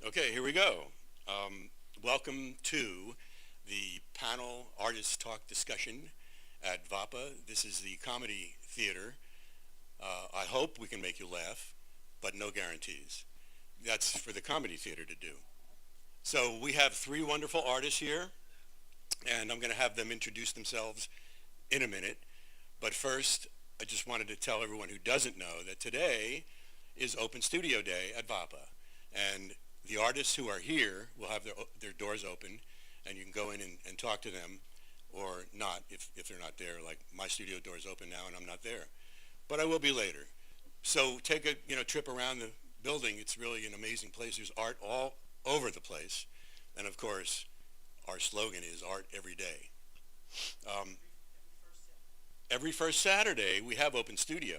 Okay, here we go. Welcome to the panel artist talk discussion at VAPA. This is the comedy theater. I hope we can make you laugh, but no guarantees. That's for the comedy theater to do. So we have three wonderful artists here, and I'm going to have them introduce themselves in a minute. But first, I just wanted to tell everyone who doesn't know that today is Open Studio Day at VAPA. And the artists who are here will have their doors open, and you can go in and talk to them, or not if they're not there. Like my studio door is open now, and I'm not there, but I will be later. So take a trip around the building. It's really an amazing place. There's art all over the place, and of course, our slogan is art every day. Um, every first Saturday we have open studio,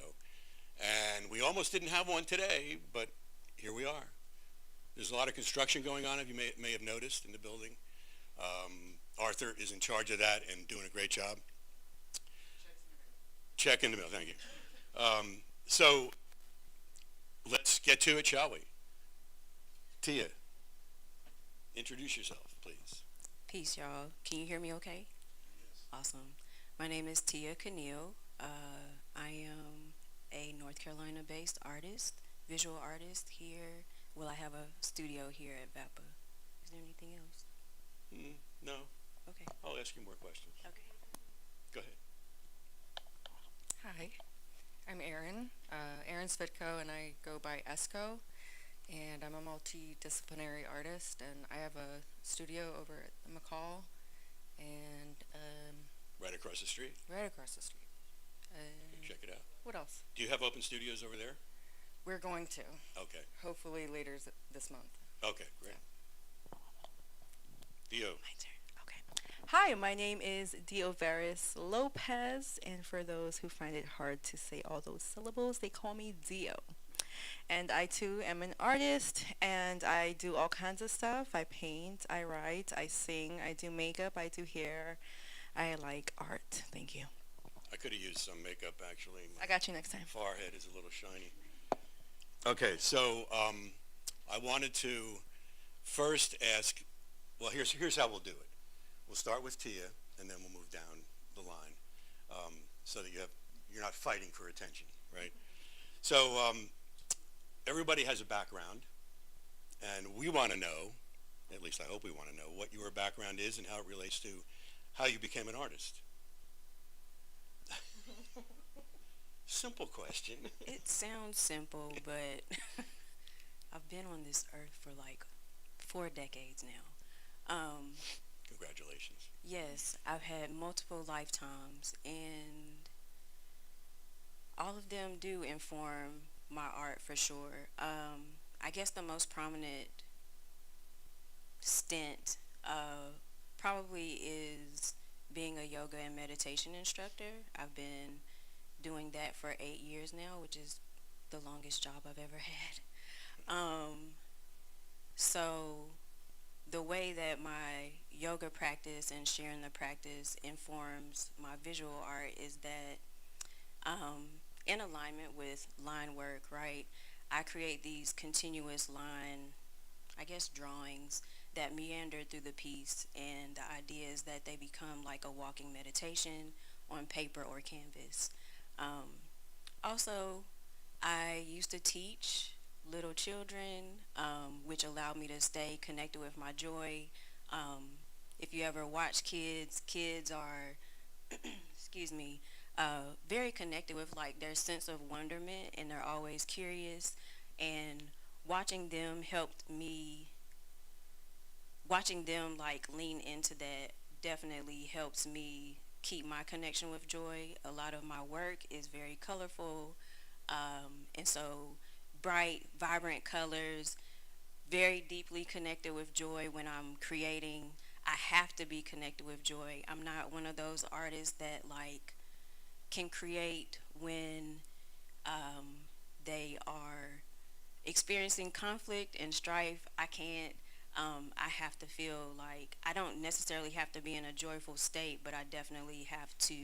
and we almost didn't have one today, but here we are. There's a lot of construction going on, if you may have noticed, in the building. Arthur is in charge of that and doing a great job. Check in the mail, thank you. So let's get to it, shall we? Tia, introduce yourself, please. Peace, y'all. Can you hear me okay? Awesome. My name is Tia Keneal. I am a North Carolina based artist, visual artist here. Well, I have a studio here at VAPA. Is there anything else? No, Okay. I'll ask you more questions. Okay. Go ahead. Hi, I'm Erin, Erin Svitko, and I go by Esco, and I'm a multidisciplinary artist, and I have a studio over at the McCall, and Right across the street. right across the street. Check it out. What else? Do you have open studios over there? We're going to, Okay. hopefully later this month. Okay, great. Theo. My turn. Okay. Hi, my name is Dioveris Lopez, and for those who find it hard to say all those syllables, they call me Dio. And I too am an artist, and I do all kinds of stuff. I paint, I write, I sing, I do makeup, I do hair. I like art. Thank you. I could have used some makeup, actually. I got you next time. Forehead is a little shiny. Okay, so I wanted to first ask, well, here's how we'll do it. We'll start with Tia, and then we'll move down the line, so that you're not fighting for attention, right? So everybody has a background, and we want to know, at least I hope we want to know, what your background is and how it relates to how you became an artist. Simple question. It sounds simple, but I've been on this earth for like 4 decades now. Congratulations. Yes, I've had multiple lifetimes, and all of them do inform my art for sure. I guess the most prominent stint probably is being a yoga and meditation instructor. I've been doing that for 8 years now, which is the longest job I've ever had. So the way that my yoga practice and sharing the practice informs my visual art is that in alignment with line work, right? I create these continuous line, I guess, drawings that meander through the piece, and the idea is that they become like a walking meditation on paper or canvas. Um, Also, I used to teach little children, which allowed me to stay connected with my joy. Um, if you ever watch kids, kids are, excuse me, very connected with like their sense of wonderment, and they're always curious. And watching them helped me, watching them like lean into that definitely helps me keep my connection with joy. A lot of my work is very colorful, and so bright, vibrant colors, very deeply connected with joy when I'm creating. I have to be connected with joy. I'm not one of those artists that like can create when they are experiencing conflict and strife. I can't. I have to feel like I don't necessarily have to be in a joyful state, but I definitely have to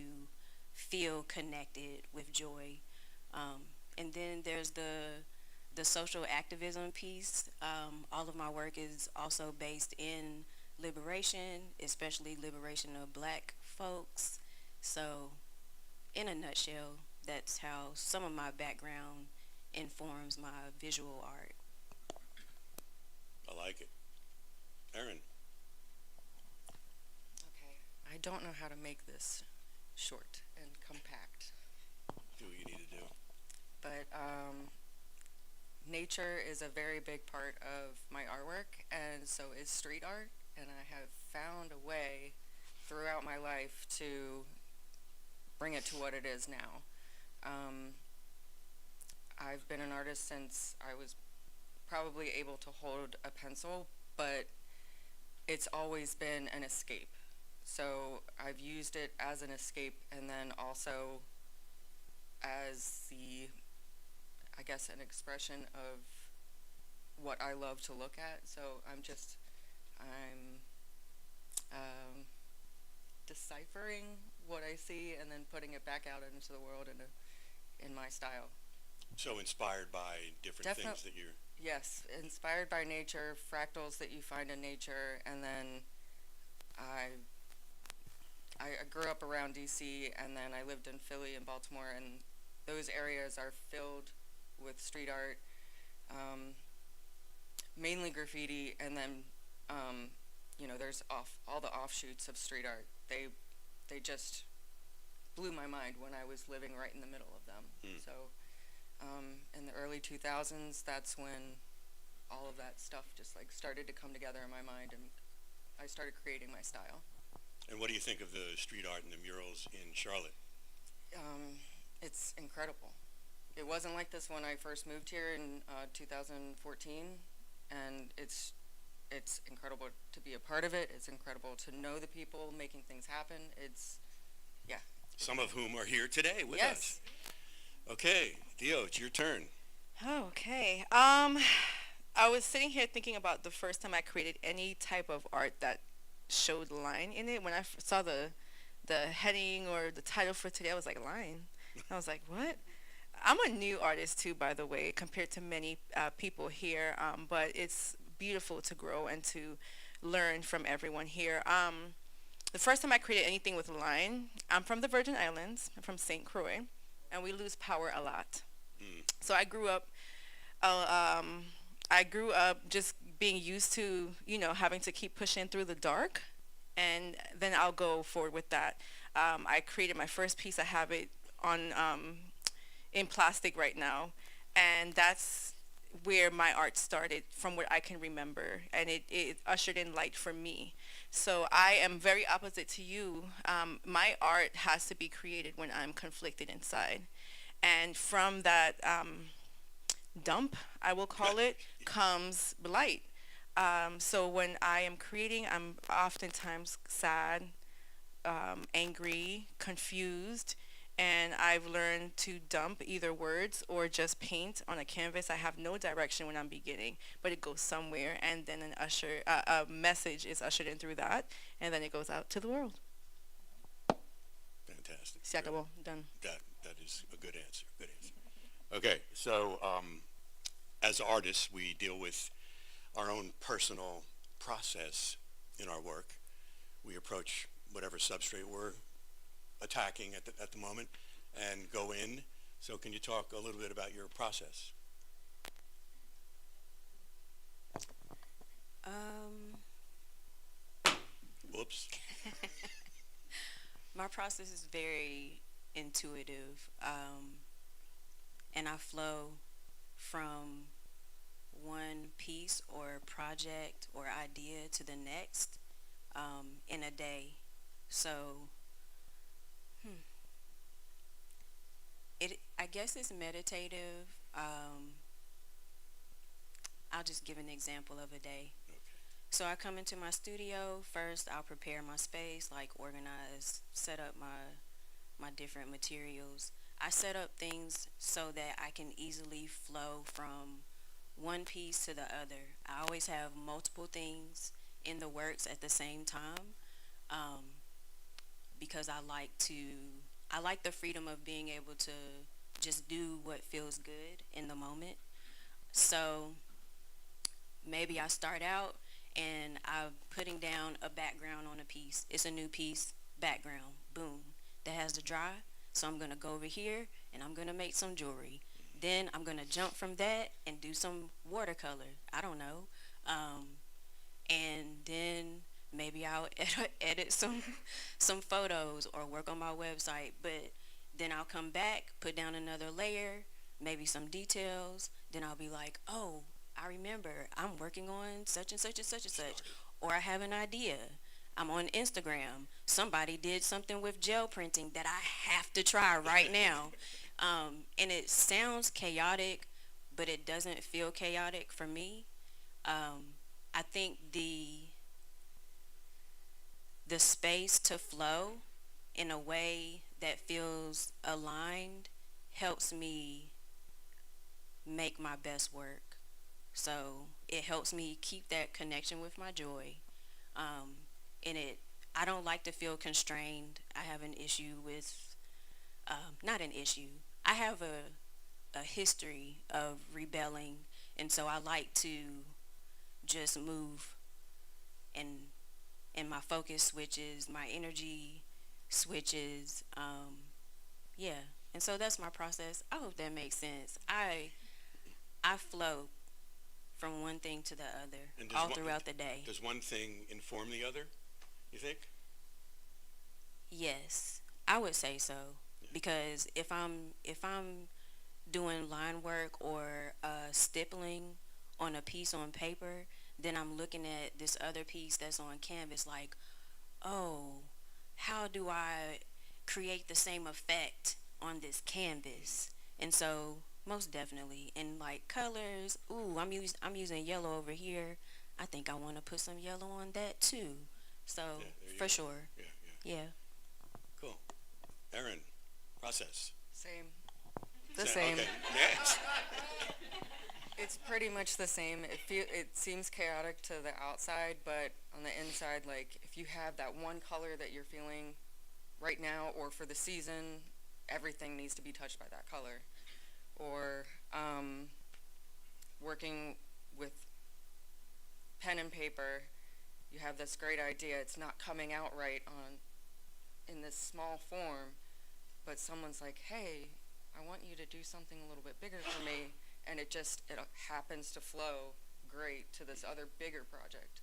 feel connected with joy. And then there's the the social activism piece. All of my work is also based in liberation, especially liberation of black folks. So, in a nutshell, that's how some of my background informs my visual art. I like it. Aaron, Okay. I don't know how to make this short and compact, do what you need to do. but nature is a very big part of my artwork, and so is street art. And I have found a way throughout my life to bring it to what it is now. Um, I've been an artist since I was probably able to hold a pencil, but it's always been an escape. So I've used it as an escape and then also as I guess, an expression of what I love to look at. So I'm deciphering what I see and then putting it back out into the world in my style. So inspired by different things that you're. Yes, inspired by nature, fractals that you find in nature, and then I I grew up around DC, and then I lived in Philly and Baltimore, and those areas are filled with street art, um, mainly graffiti, and then there's all the offshoots of street art. They just blew my mind when I was living right in the middle of them. So in the early 2000s, that's when all of that stuff just like started to come together in my mind, and I started creating my style. And what do you think of the street art and the murals in Charlotte? It's incredible. It wasn't like this when I first moved here in 2014, and it's incredible to be a part of it. It's incredible to know the people making things happen. Yeah. Some of whom are here today with Yes. us. Okay, Theo, it's your turn. Okay. I was sitting here thinking about the first time I created any type of art that showed line in it. When I saw the heading or the title for today, I was like, line. I was like, what? I'm a new artist too, by the way, compared to many people here. But it's beautiful to grow and to learn from everyone here. The first time I created anything with line, I'm from the Virgin Islands. I'm from St. Croix, and we lose power a lot. So I grew up just being used to, having to keep pushing through the dark, and then I'll go forward with that. I created my first piece. I have it on in plastic right now, and that's where my art started from what I can remember, and it ushered in light for me. So I am very opposite to you. My art has to be created when I'm conflicted inside, and from that dump, I will call it, comes light. So when I am creating, I'm oftentimes sad, angry, confused, and I've learned to dump either words or just paint on a canvas. I have no direction when I'm beginning, but it goes somewhere, and then a message is ushered in through that, and then it goes out to the world. Fantastic. Se acabó. Done. That is a good answer. Good answer. Okay, so as artists, we deal with our own personal process in our work. We approach whatever substrate we're attacking at the moment and go in. So can you talk a little bit about your process? Whoops. My process is very intuitive, and I flow from one piece or project or idea to the next in a day. So, I guess it's meditative. I'll just give an example of a day. Okay. So I come into my studio first. I'll prepare my space, like organize, set up my different materials. I set up things so that I can easily flow from one piece to the other. I always have multiple things in the works at the same time, because I like the freedom of being able to just do what feels good in the moment. So maybe I start out and I'm putting down a background on a piece. It's a new piece, background, boom. That has to dry. So I'm gonna go over here and I'm gonna make some jewelry. Then I'm gonna jump from that and do some watercolor. I don't know. And then maybe I'll edit some photos or work on my website. But then I'll come back, put down another layer, maybe some details. Then I'll be like, oh, I remember I'm working on such and such and such and such, or I have an idea. I'm on Instagram. Somebody did something with gel printing that I have to try right now. And it sounds chaotic, but it doesn't feel chaotic for me. I think the space to flow in a way that feels aligned helps me make my best work. So it helps me keep that connection with my joy. And I don't like to feel constrained. I have an issue with, not an issue. I have a history of rebelling, and so I like to just move, and my focus switches, my energy switches. Yeah, and so that's my process. I hope that makes sense. I flow from one thing to the other And all throughout the day. does one thing inform the other, you think? Yes, I would say so, because if I'm doing line work or stippling on a piece on paper, then I'm looking at this other piece that's on canvas like, oh, how do I create the same effect on this canvas? And so most definitely, and like colors, ooh, I'm using yellow over here. I think I want to put some yellow on that too. So Yeah, there you for go. sure, Yeah, yeah. yeah. Cool. Erin, process. Same. The same. Okay. Yes. It's pretty much the same. It seems chaotic to the outside, but on the inside, like if you have that one color that you're feeling right now or for the season, everything needs to be touched by that color. Or working with pen and paper, you have this great idea. It's not coming out right in this small form, but someone's like, hey, I want you to do something a little bit bigger for me, and it happens to flow great to this other bigger project.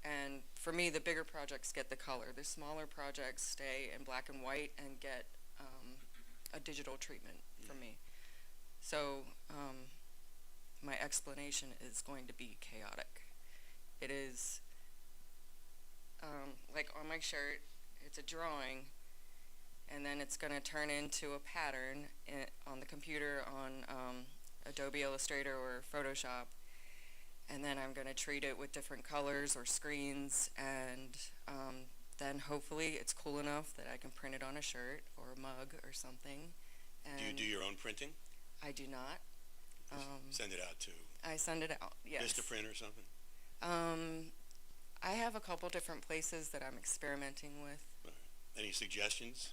And for me, the bigger projects get the color. The smaller projects stay in black and white and get a digital treatment for me. So my explanation is going to be chaotic. It is like on my shirt, it's a drawing, and then it's going to turn into a pattern on the computer on Adobe Illustrator or Photoshop, and then I'm going to treat it with different colors or screens, and then hopefully it's cool enough that I can print it on a shirt or a mug or something. And Do you do your own printing? I do not. Send it out to I send it out, yes. Vistaprint or something? I have a couple different places that I'm experimenting with. Any suggestions?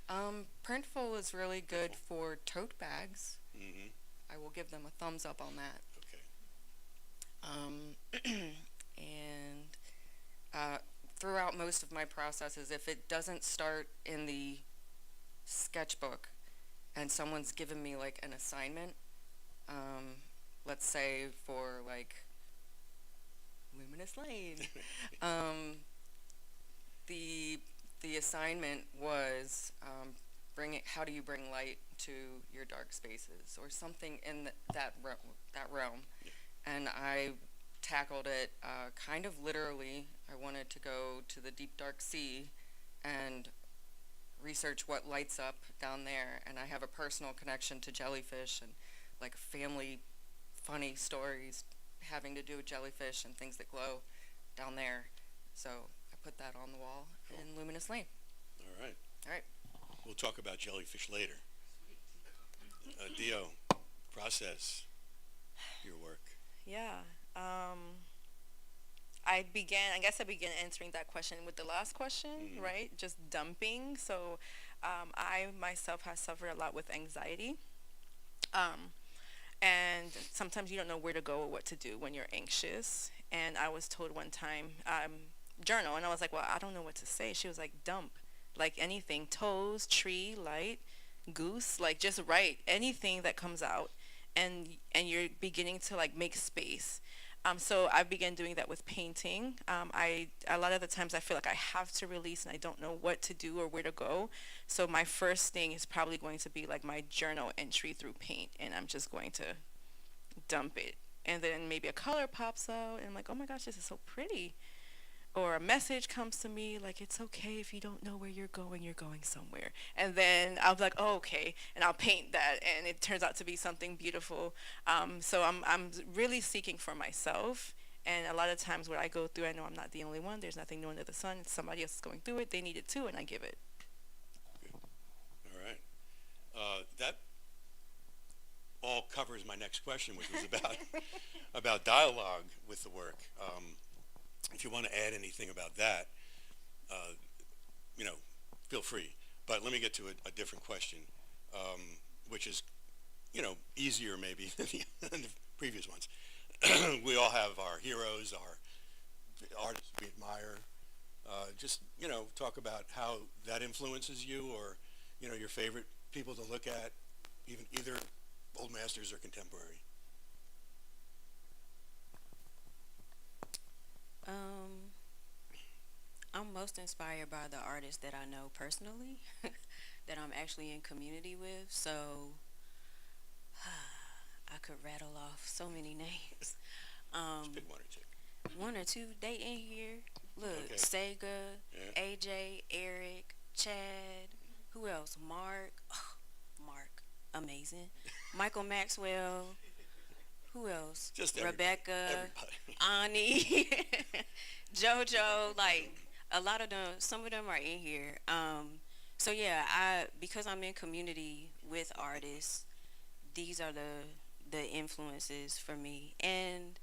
Printful is really good for tote bags. Mm-hmm. I will give them a thumbs up on that. Okay. And throughout most of my processes, if it doesn't start in the sketchbook and someone's given me like an assignment, let's say for like Luminous Lane, the assignment was how do you bring light to your dark spaces or something in that realm. Yeah. And I tackled it kind of literally. I wanted to go to the deep dark sea and research what lights up down there, and I have a personal connection to jellyfish and like family funny stories having to do with jellyfish and things that glow down there. So I put that on the wall in Luminous Lane. All right. All right. We'll talk about jellyfish later. Dio, process your work. Yeah. I guess I began answering that question with the last question, right? Just dumping. So I myself have suffered a lot with anxiety. And sometimes you don't know where to go or what to do when you're anxious. And I was told one time, journal, and I was like, well, I don't know what to say. She was like, dump, like anything, toes, tree, light, goose, like just write anything that comes out, and you're beginning to like make space. So I began doing that with painting. I a lot of the times I feel like I have to release and I don't know what to do or where to go. So my first thing is probably going to be like my journal entry through paint, and I'm just going to dump it. And then maybe a color pops out, and I'm like, oh my gosh, this is so pretty. Or a message comes to me like, it's okay if you don't know where you're going somewhere. And then I'll be like, oh, okay, and I'll paint that, and it turns out to be something beautiful. So I'm really seeking for myself. And a lot of times what I go through, I know I'm not the only one. There's nothing new under the sun. Somebody else is going through it. They need it too, and I give it. All right. That all covers my next question, which was about about dialogue with the work. If you want to add anything about that, uh, you know, feel free. But let me get to a different question, which is, easier maybe than the previous ones. We all have our heroes, our artists we admire. Just, talk about how that influences you, or, your favorite people to look at, either old masters or contemporary. Um, I'm most inspired by the artists that I know personally, that I'm actually in community with. So I could rattle off so many names. Just Um, pick one or two. one or two, they in here. Look, Okay. Sega, Yeah. AJ, Eric, Chad. Who else? Mark. Mark, amazing. Michael Maxwell. Who else? Just Rebecca, everybody. Ani, JoJo. Like a lot of them. Some of them are in here. So yeah, I because I'm in community with artists. These are the influences for me, and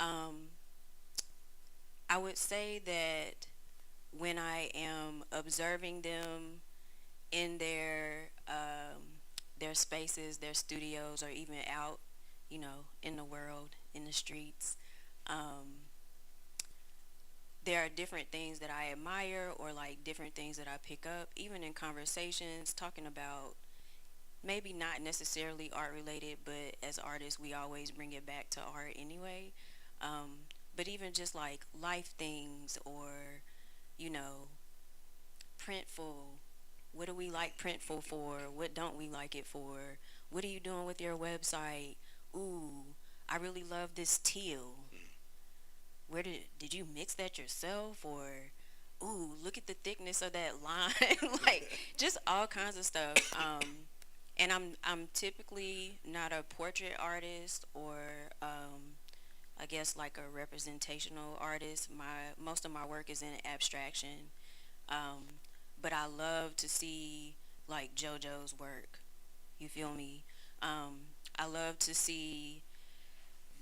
um, I would say that when I am observing them in their spaces, their studios, or even out, in the world, in the streets, um, there are different things that I admire, or like different things that I pick up, even in conversations, talking about maybe not necessarily art related, but as artists, we always bring it back to art anyway. But even just like life things, or, you know, Printful. What do we like Printful for? What don't we like it for? What are you doing with your website? Ooh, I really love this teal. Where did you mix that yourself? Or ooh, look at the thickness of that line. Like just all kinds of stuff. And I'm typically not a portrait artist, or I guess like a representational artist. My most of my work is in abstraction. Um, but I love to see like JoJo's work. You feel me? I love to see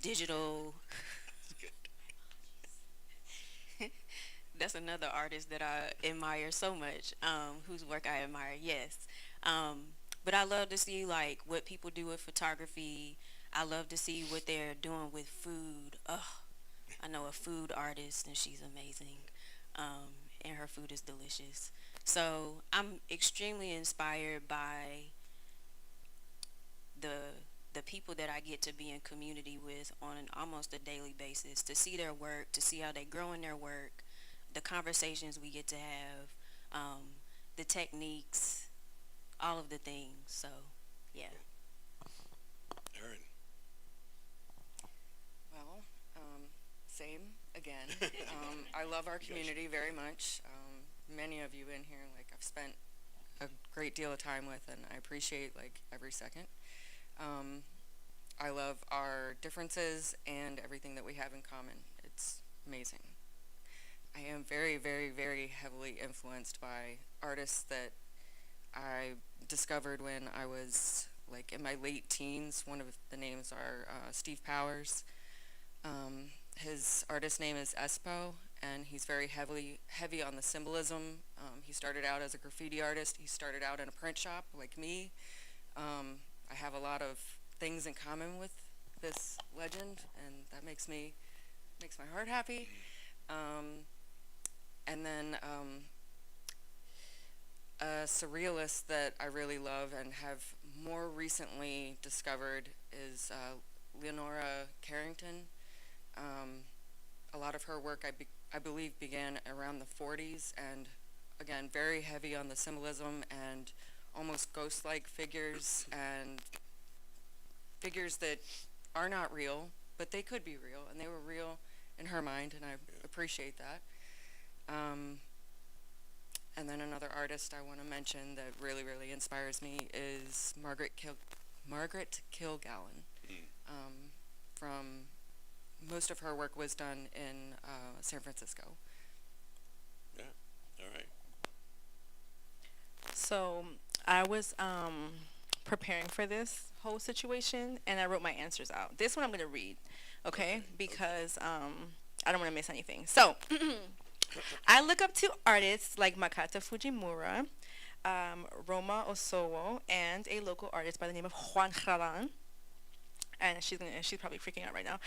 digital. That's another artist that I admire so much, whose work I admire. Yes, but I love to see like what people do with photography. I love to see what they're doing with food. Ugh, I know a food artist, and she's amazing, and her food is delicious. So I'm extremely inspired by the the people that I get to be in community with on an almost a daily basis, to see their work, to see how they grow in their work, the conversations we get to have, the techniques, all of the things. So, yeah. Aaron. Well, same again. I love our community very much. Many of you in here, like I've spent a great deal of time with, and I appreciate like every second. I love our differences and everything that we have in common. It's amazing. I am very, very, very heavily influenced by artists that I discovered when I was like in my late teens. One of the names are Steve Powers. His artist name is Espo, and he's very heavy on the symbolism. He started out as a graffiti artist. He started out in a print shop like me. I have a lot of things in common with this legend, and that makes my heart happy. And then a surrealist that I really love and have more recently discovered is Leonora Carrington. A lot of her work, I believe, began around the 40s, and again, very heavy on the symbolism and almost ghost-like figures, and figures that are not real, but they could be real, and they were real in her mind, and I appreciate that. And then another artist I want to mention that really, really inspires me is Margaret Kilgallen. From most of her work was done in San Francisco. Yeah. All right. So I was preparing for this whole situation, and I wrote my answers out. This one I'm going to read, okay? Because I don't want to miss anything. So I look up to artists like Makata Fujimura, Roma Osowo, and a local artist by the name of Juan Jaran. And she's probably freaking out right now.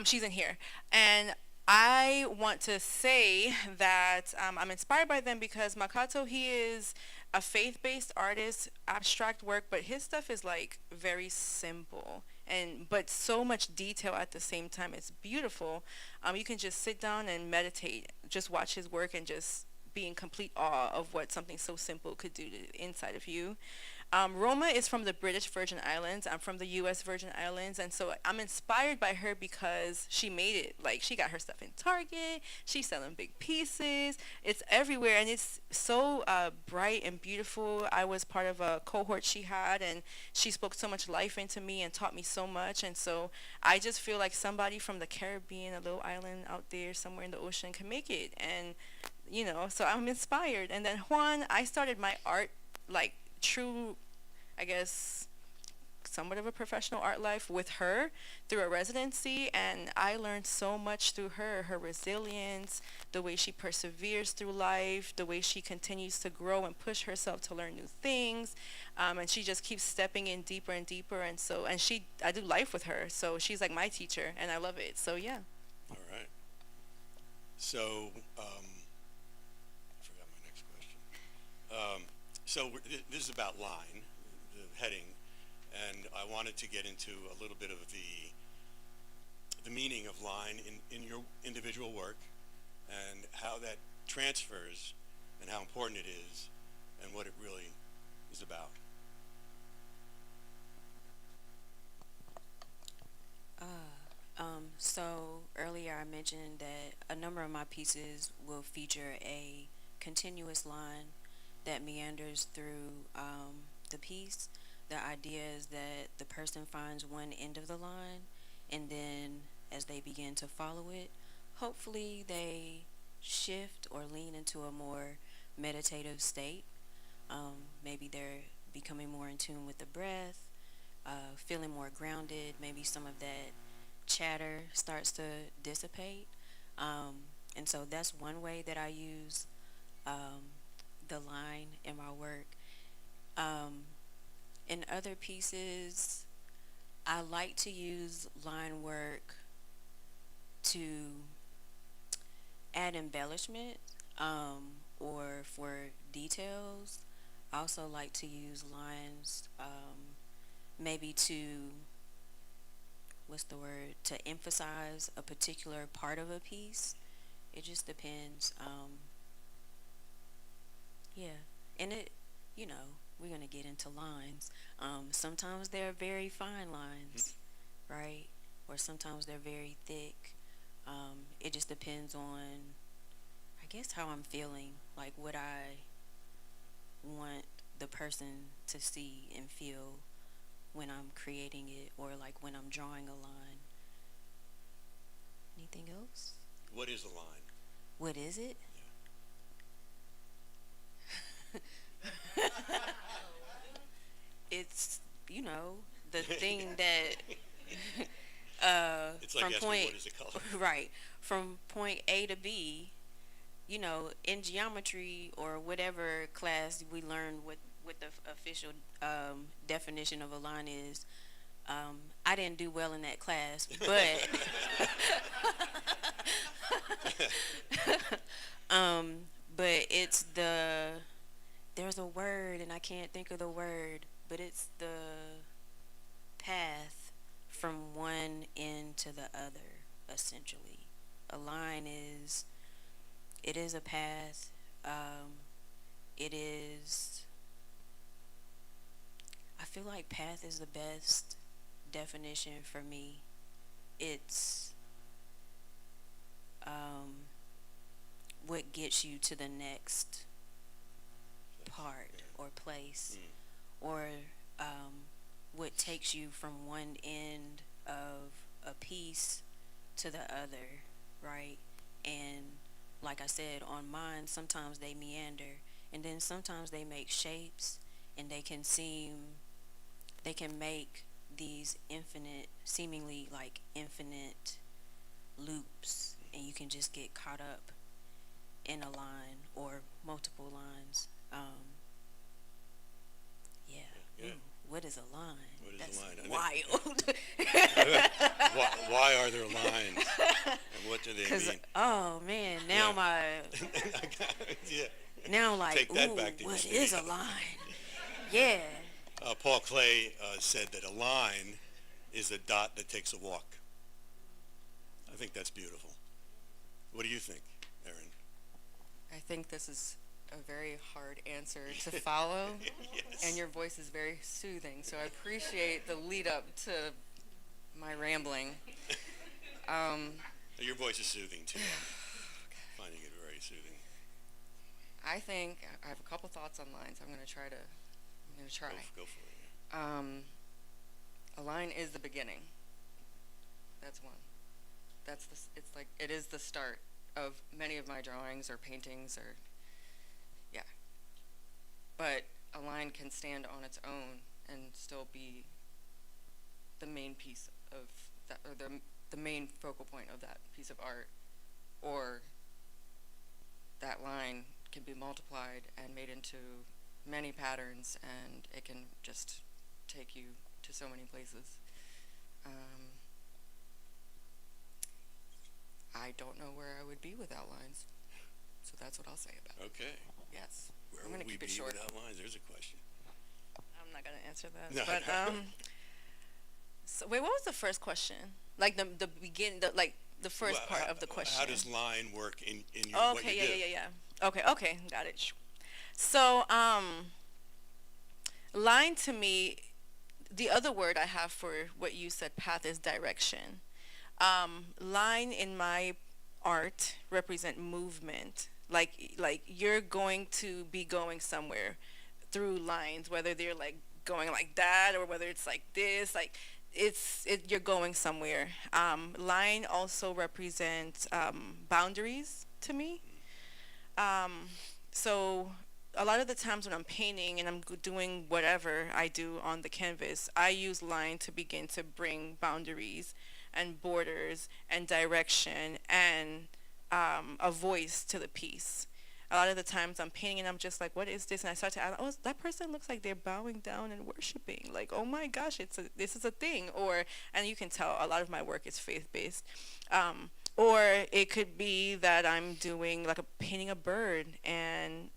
She's in here, and I want to say that I'm inspired by them because Makato, he is a faith-based artist, abstract work, but his stuff is like very simple and but so much detail at the same time. It's beautiful. You can just sit down and meditate, just watch his work and just be in complete awe of what something so simple could do to the inside of you. Roma is from the British Virgin Islands. I'm from the U.S. Virgin Islands, and so I'm inspired by her because she made it. Like, she got her stuff in Target. She's selling big pieces. It's everywhere, and it's so bright and beautiful. I was part of a cohort she had, and she spoke so much life into me and taught me so much, and so I just feel like somebody from the Caribbean, a little island out there somewhere in the ocean, can make it, and, so I'm inspired. And then Juan, I started my art, like, true, I guess, somewhat of a professional art life with her through a residency, and I learned so much through her resilience, the way she perseveres through life, the way she continues to grow and push herself to learn new things, and she just keeps stepping in deeper and deeper, and I do life with her, so she's like my teacher, and I love it. So yeah. All right. So, I forgot my next question. This is about line, the heading, and I wanted to get into a little bit of the meaning of line in your individual work and how that transfers and how important it is and what it really is about. So earlier I mentioned that a number of my pieces will feature a continuous line that meanders through the piece. The idea is that the person finds one end of the line, and then as they begin to follow it, hopefully they shift or lean into a more meditative state. Maybe they're becoming more in tune with the breath, feeling more grounded. Maybe some of that chatter starts to dissipate. And so that's one way that I use the line in my work. In other pieces, I like to use line work to add embellishment or for details. I also like to use lines maybe to, to emphasize a particular part of a piece. It just depends. Yeah, and we're going to get into lines. Sometimes they're very fine lines, right? Or sometimes they're very thick. It just depends on, I guess, how I'm feeling, like what I want the person to see and feel when I'm creating it, or like when I'm drawing a line. Anything else? What is the line? What is it? It's, the thing that It's like from asking point what is the color? right, from point A to B, in geometry or whatever class we learn what the official definition of a line is. I didn't do well in that class, but um, but it's there's a word and I can't think of the word, but it's the path from one end to the other, essentially. A line is, it is a path. It is, I feel like path is the best definition for me. It's um, what gets you to the next part or place, Mm. or what takes you from one end of a piece to the other, right? And like I said, on mine, sometimes they meander, and then sometimes they make shapes, and they can make these infinite, seemingly like infinite loops, and you can just get caught up in a line or multiple lines. Yeah. Yeah. Ooh, what is a line? What is That's a line? wild. Why are there lines? And what do they Cause mean? oh man, now Yeah. Yeah. now I'm like, Take that ooh, back to what history. is a line? Yeah. Paul Clay said that a line is a dot that takes a walk. I think that's beautiful. What do you think, Erin? I think this is a very hard answer to follow, Yes. and your voice is very soothing, so I appreciate the lead up to my rambling. Um, Your voice is soothing too. Finding it very soothing. I think I have a couple thoughts on lines. I'm gonna try. Go for it. A line is the beginning. That's one. It's like it is the start of many of my drawings or paintings or yeah. But a line can stand on its own and still be the main piece of that, or the main focal point of that piece of art, or that line can be multiplied and made into many patterns, and it can just take you to so many places. I don't know where I would be without lines, so that's what I'll say about it. Okay. Yes, Where I'm would gonna we keep it be short. without lines? There's a question. I'm not gonna answer that. No. But so wait, what was the first question? Like the begin, the first Well, part of the question. How does line work in your, Oh, what okay, you yeah, do? yeah, yeah, yeah. Okay, got it. So, line to me, the other word I have for what you said, path, is direction. Line in my art represent movement. Like you're going to be going somewhere through lines, whether they're like going like that or whether it's like this. Like you're going somewhere. Line also represents boundaries to me. So a lot of the times when I'm painting and I'm doing whatever I do on the canvas, I use line to begin to bring boundaries and borders and direction and a voice to the piece. A lot of the times I'm painting and I'm just like, what is this? And I start to ask, oh, that person looks like they're bowing down and worshiping. Like, oh my gosh, this is a thing. And you can tell a lot of my work is faith-based. Or it could be that I'm doing like painting a bird, and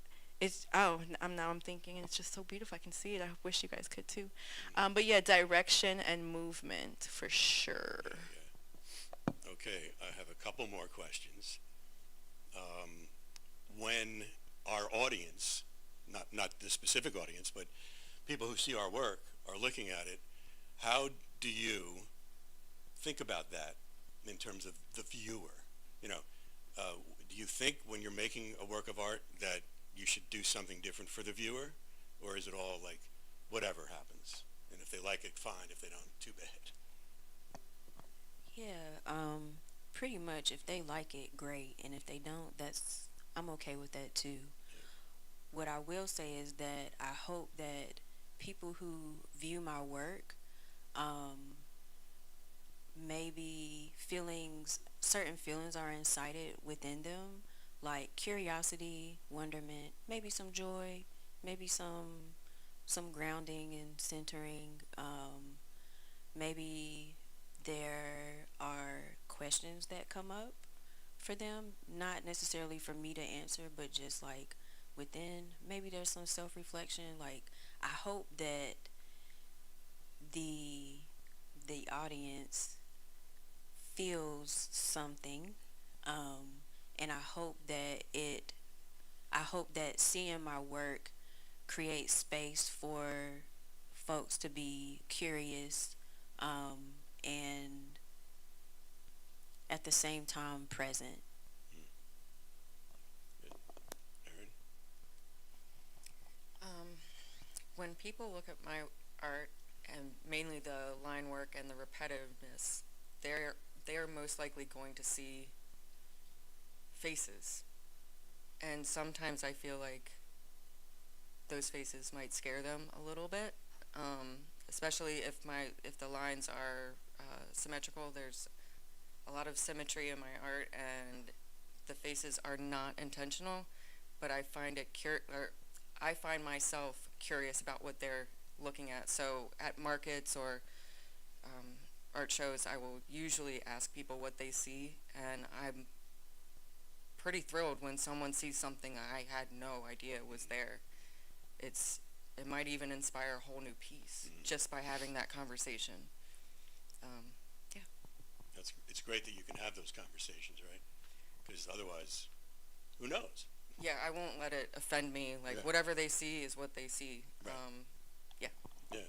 I'm thinking, and it's just so beautiful. I can see it. I wish you guys could too. But yeah, direction and movement for sure. Yeah. Okay, I have a couple more questions. When our audience, not the specific audience, but people who see our work are looking at it, how do you think about that in terms of the viewer? You know, do you think when you're making a work of art that you should do something different for the viewer, or is it all like whatever happens, and if they like it, fine; if they don't, too bad? Yeah, pretty much if they like it, great, and if they don't, I'm okay with that too. What I will say is that I hope that people who view my work, maybe certain feelings are incited within them, like curiosity, wonderment, maybe some joy, maybe some grounding and centering, maybe there are questions that come up for them, not necessarily for me to answer, but just like within, maybe there's some self-reflection. Like, I hope that the the audience feels something, and I hope that seeing my work creates space for folks to be curious, and at the same time present. Good. Aaron? Um, when people look at my art, and mainly the line work and the repetitiveness, they're they're most likely going to see faces. And sometimes I feel like those faces might scare them a little bit, especially if the lines are symmetrical. There's a lot of symmetry in my art, and the faces are not intentional, but I find myself curious about what they're looking at. So at markets or art shows, I will usually ask people what they see, and I'm pretty thrilled when someone sees something I had no idea was there. It might even inspire a whole new piece just by having that conversation. Um, yeah. It's great that you can have those conversations, right? Because otherwise, who knows? Yeah, I won't let it offend me. Like, Yeah. whatever they see is what they see. Right. Yeah. Yeah.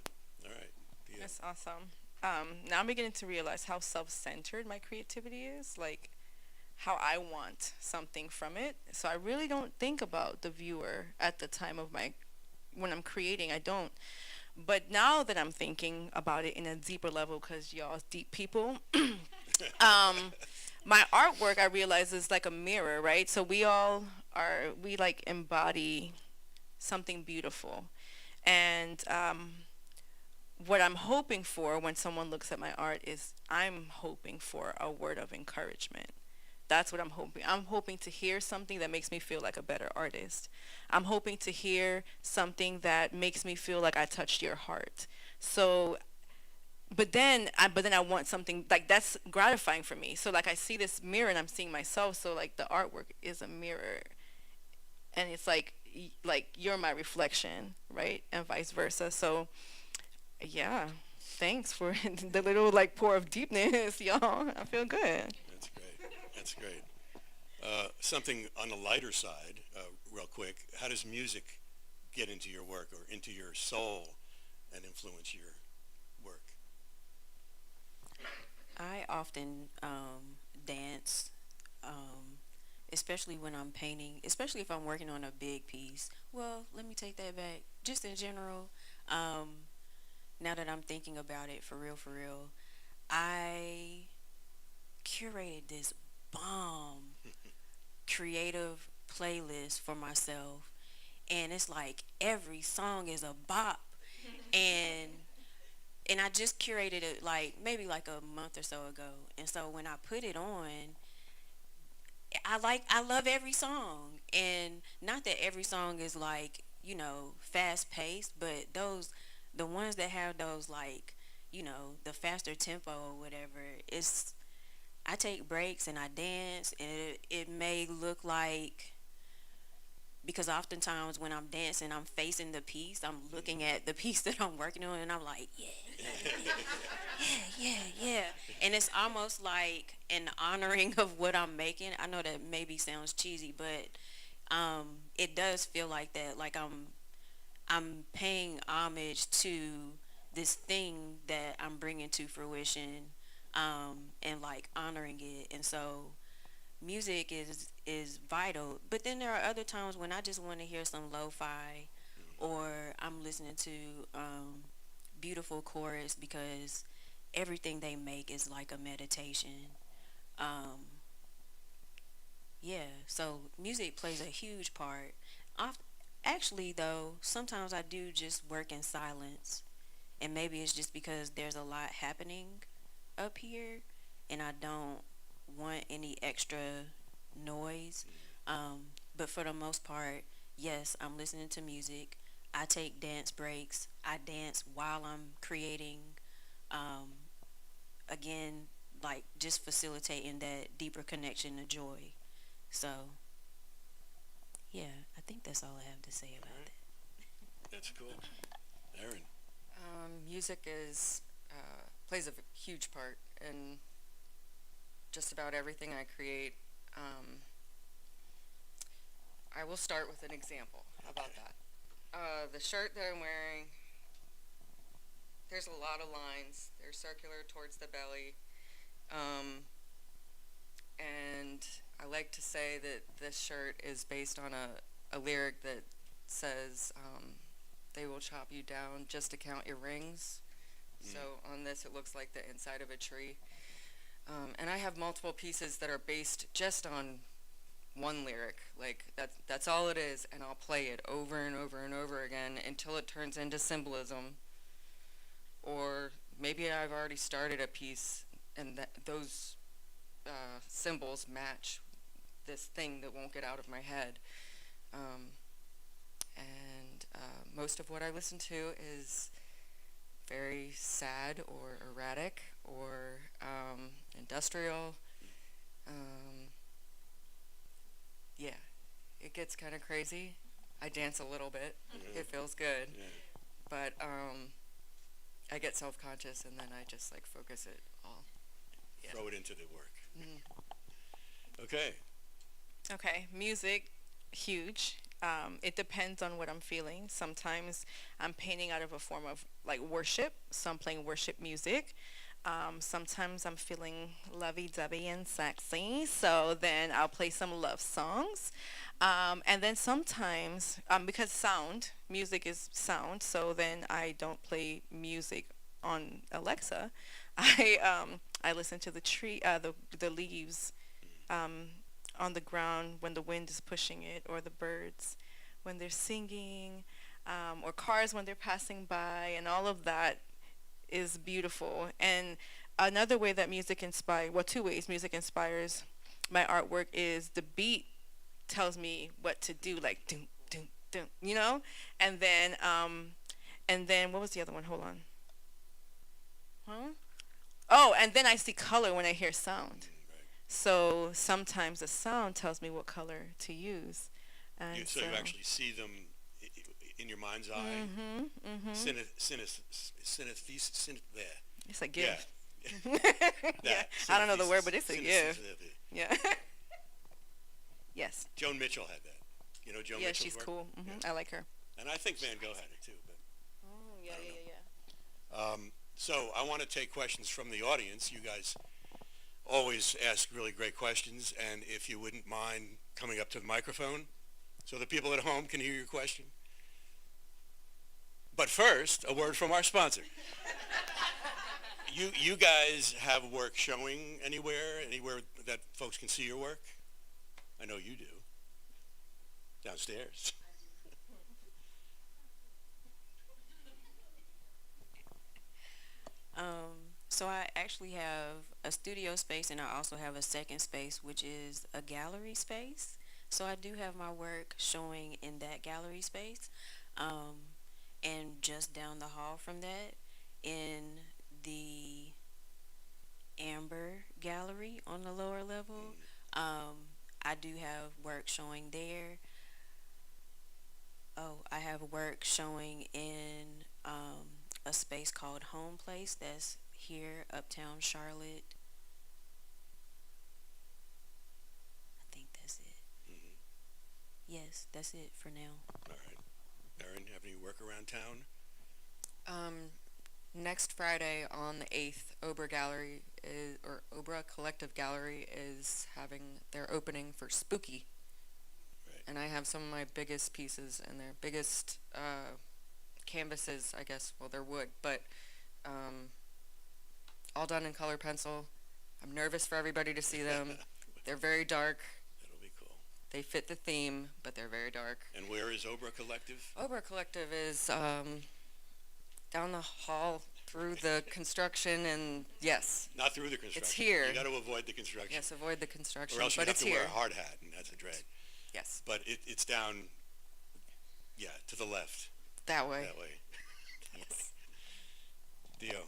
All right. Yeah. That's awesome. Now I'm beginning to realize how self-centered my creativity is. Like, how I want something from it. So I really don't think about the viewer at the time of when I'm creating. I don't. But now that I'm thinking about it in a deeper level, because y'all deep people, my artwork I realize is like a mirror, right? So we like embody something beautiful. And what I'm hoping for when someone looks at my art is I'm hoping for a word of encouragement. That's what I'm hoping. I'm hoping to hear something that makes me feel like a better artist. I'm hoping to hear something that makes me feel like I touched your heart. So, but then I want something like that's gratifying for me. So like I see this mirror and I'm seeing myself. So like the artwork is a mirror, and it's like you're my reflection, right? And vice versa. So yeah, thanks for the little like pour of deepness, y'all. I feel good. That's great. That's great. Something on the lighter side, real quick. How does music get into your work or into your soul and influence your work? I often dance, especially when I'm painting, especially if I'm working on a big piece. Well, let me take that back. Just in general, now that I'm thinking about it for real, I curated this bomb creative playlist for myself, and it's like every song is a bop, and I just curated it like maybe like a month or so ago. And so when I put it on, I love every song. And not that every song is like, fast paced, but the ones that have those like, the faster tempo or whatever, it's I take breaks and I dance, and it may look like, because oftentimes when I'm dancing, I'm facing the piece. I'm looking at the piece that I'm working on, and I'm like, yeah, yeah, yeah. And it's almost like an honoring of what I'm making. I know that maybe sounds cheesy, but it does feel like that. Like I'm paying homage to this thing that I'm bringing to fruition, and like honoring it. And so music is vital. But then there are other times when I just want to hear some lo-fi, or I'm listening to beautiful chorus, because everything they make is like a meditation. Um, yeah, so music plays a huge part. Off, Actually, though, sometimes I do just work in silence, and maybe it's just because there's a lot happening up here, and I don't want any extra noise. But for the most part, yes, I'm listening to music. I take dance breaks. I dance while I'm creating. again, like just facilitating that deeper connection to joy. So, yeah, I think that's all I have to say about Alright. that. That's cool. Aaron. Music is plays a huge part in just about everything I create. Um, I will start with an example. How about Okay. that? The shirt that I'm wearing, there's a lot of lines. They're circular towards the belly. Um, and I like to say that this shirt is based on a lyric that says, they will chop you down just to count your rings. So on this, it looks like the inside of a tree. And I have multiple pieces that are based just on one lyric. Like that's all it is, and I'll play it over and over and over again until it turns into symbolism. Or maybe I've already started a piece, and those symbols match this thing that won't get out of my head. And most of what I listen to is very sad or erratic or industrial. Yeah, it gets kind of crazy. I dance a little bit. It feels good. Yeah. But I get self-conscious and then I just like focus it all. Yeah. Throw it into the work. Mhm. Okay. Okay, music, huge. It depends on what I'm feeling. Sometimes I'm painting out of a form of like worship, so I'm playing worship music. Sometimes I'm feeling lovey-dovey and sexy, so then I'll play some love songs. And then sometimes, because music is sound, so then I don't play music on Alexa. I listen to the leaves on the ground when the wind is pushing it, or the birds when they're singing, or cars when they're passing by, and all of that is beautiful. And another way that music inspires, well, two ways music inspires my artwork is the beat tells me what to do, like doom, doom, doom, you know? And then what was the other one? Hold on. Huh? Oh, and then I see color when I hear sound. Right. So sometimes the sound tells me what color to use. And So you actually see them in your mind's eye. There. It's a Yeah. gift. That. Yeah. I don't know the word, but it's a gift. Synesthesia. Yeah. Yes. Joan Mitchell had that. You know Joan Yeah, Mitchell's she's work? cool. Yeah. I like her. And I think Van Gogh had it too. But Yeah, I don't yeah, know. yeah. So I want to take questions from the audience. You guys always ask really great questions, and if you wouldn't mind coming up to the microphone so the people at home can hear your question. But first, a word from our sponsor. You guys have work showing anywhere that folks can see your work? I know you do. Downstairs. So I actually have a studio space, and I also have a second space, which is a gallery space. So I do have my work showing in that gallery space. And just down the hall from that, in the Amber Gallery on the lower level, I do have work showing there. Oh, I have work showing in a space called Home Place that's here, Uptown Charlotte. I think that's it. Mhm. Yes, that's it for now. All right. Erin, have any work around town? Next Friday on the 8th, Obra Collective Gallery is having their opening for Spooky. Right. And I have some of my biggest pieces and their biggest canvases, I guess. Well, they're wood, but all done in color pencil. I'm nervous for everybody to see them. They're very dark. That'll be cool. They fit the theme, but they're very dark. And where is Obra Collective? Obra Collective is down the hall through the construction, and yes, Not through the construction. It's here. You got to avoid the construction. yes, avoid the construction, Or else you but have it's to wear here. a hard hat, and that's a drag. Yes, But it's down, yeah, to the left, that way. that way. Yes. Dio.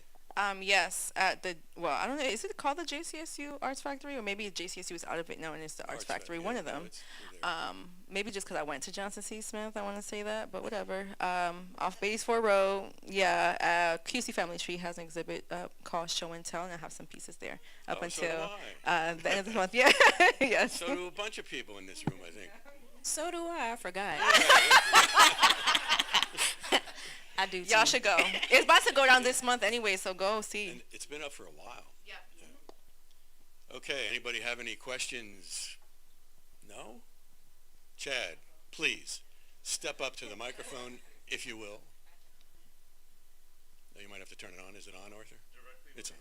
Yes, at the, well, I don't know, is it called the JCSU Arts Factory, or maybe JCSU is out of it now and it's the Arts Factory, one of No, them. it's, we're there. Maybe just because I went to Johnson C. Smith, I want to say that, but whatever. Off Base 4 Road, yeah, QC Family Tree has an exhibit called Show and Tell, and I have some pieces there up Oh, so do until I. the end of the month. Yeah, yes. So do a bunch of people in this room, I think. So do I forgot. I do too. Y'all should go. It's about to go down this month anyway, so go see. And it's been up for a while. Yeah. Okay, anybody have any questions? No? Chad, please, step up to the microphone, if you will. No, you might have to turn it on. Is it on, Arthur? It's on.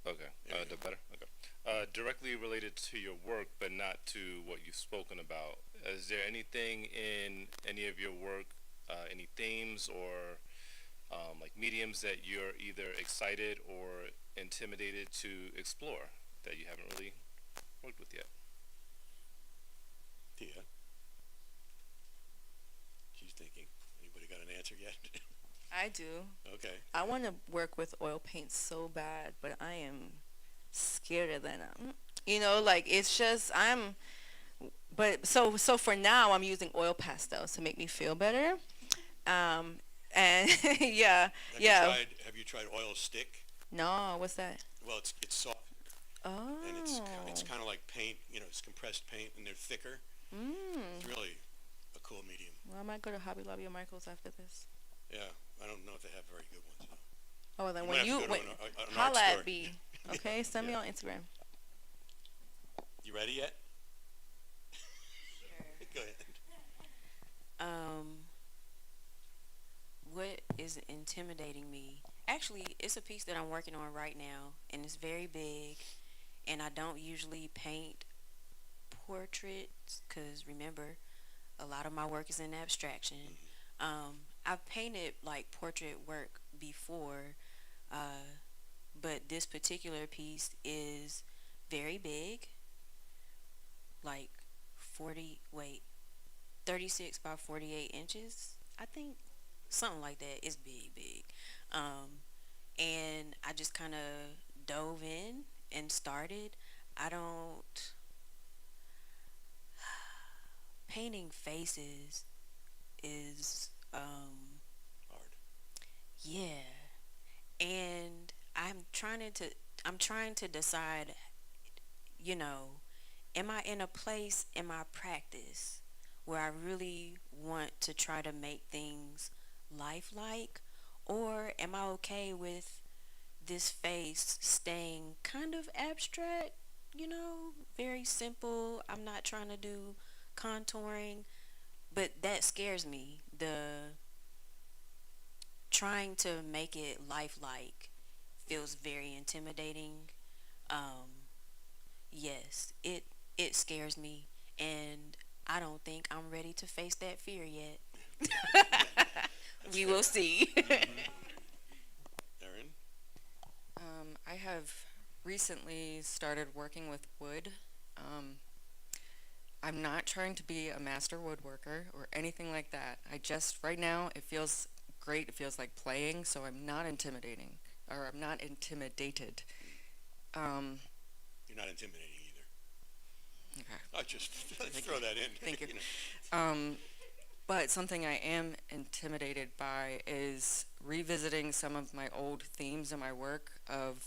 Okay, the better? Okay. Directly related to your work, but not to what you've spoken about. Is there anything in any of your work, any themes or like mediums that you're either excited or intimidated to explore that you haven't really worked with yet? Tia? She's thinking. Anybody got an answer yet? I do. Okay. I want to work with oil paint so bad, but I am scared of that. Like it's just but so for now I'm using oil pastels to make me feel better. And yeah, yeah. Have you tried oil stick? No, what's that? Well, it's soft Oh. and it's kind of like paint. It's compressed paint and they're thicker. It's really a cool medium. Well, I might go to Hobby Lobby or Michael's after this. Yeah, I don't know if they have very good ones though. Oh, well, then You when might you have to go to an art holla store. at B, okay? Send me Yeah. on Instagram. You ready yet? Go ahead. Um, what is intimidating me? Actually, it's a piece that I'm working on right now, and it's very big. And I don't usually paint portraits, because remember, a lot of my work is in abstraction. I've painted like portrait work before, but this particular piece is very big, like 36 by 48 inches, I think, something like that. It's big, big. And I just kind of dove in and started. I don't, painting faces is, Hard. yeah. And I'm trying to decide, you know, am I in a place in my practice where I really want to try to make things lifelike, or am I okay with this face staying kind of abstract, very simple. I'm not trying to do contouring, but that scares me. The trying to make it lifelike feels very intimidating. Yes, it scares me, and I don't think I'm ready to face that fear yet. We will see. Erin? I have recently started working with wood. I'm not trying to be a master woodworker or anything like that. Right now, it feels great. It feels like playing, so I'm not intimidating, or I'm not intimidated. Um, You're not intimidating either. okay. I'll just throw that in. Thank you. know. But something I am intimidated by is revisiting some of my old themes in my work of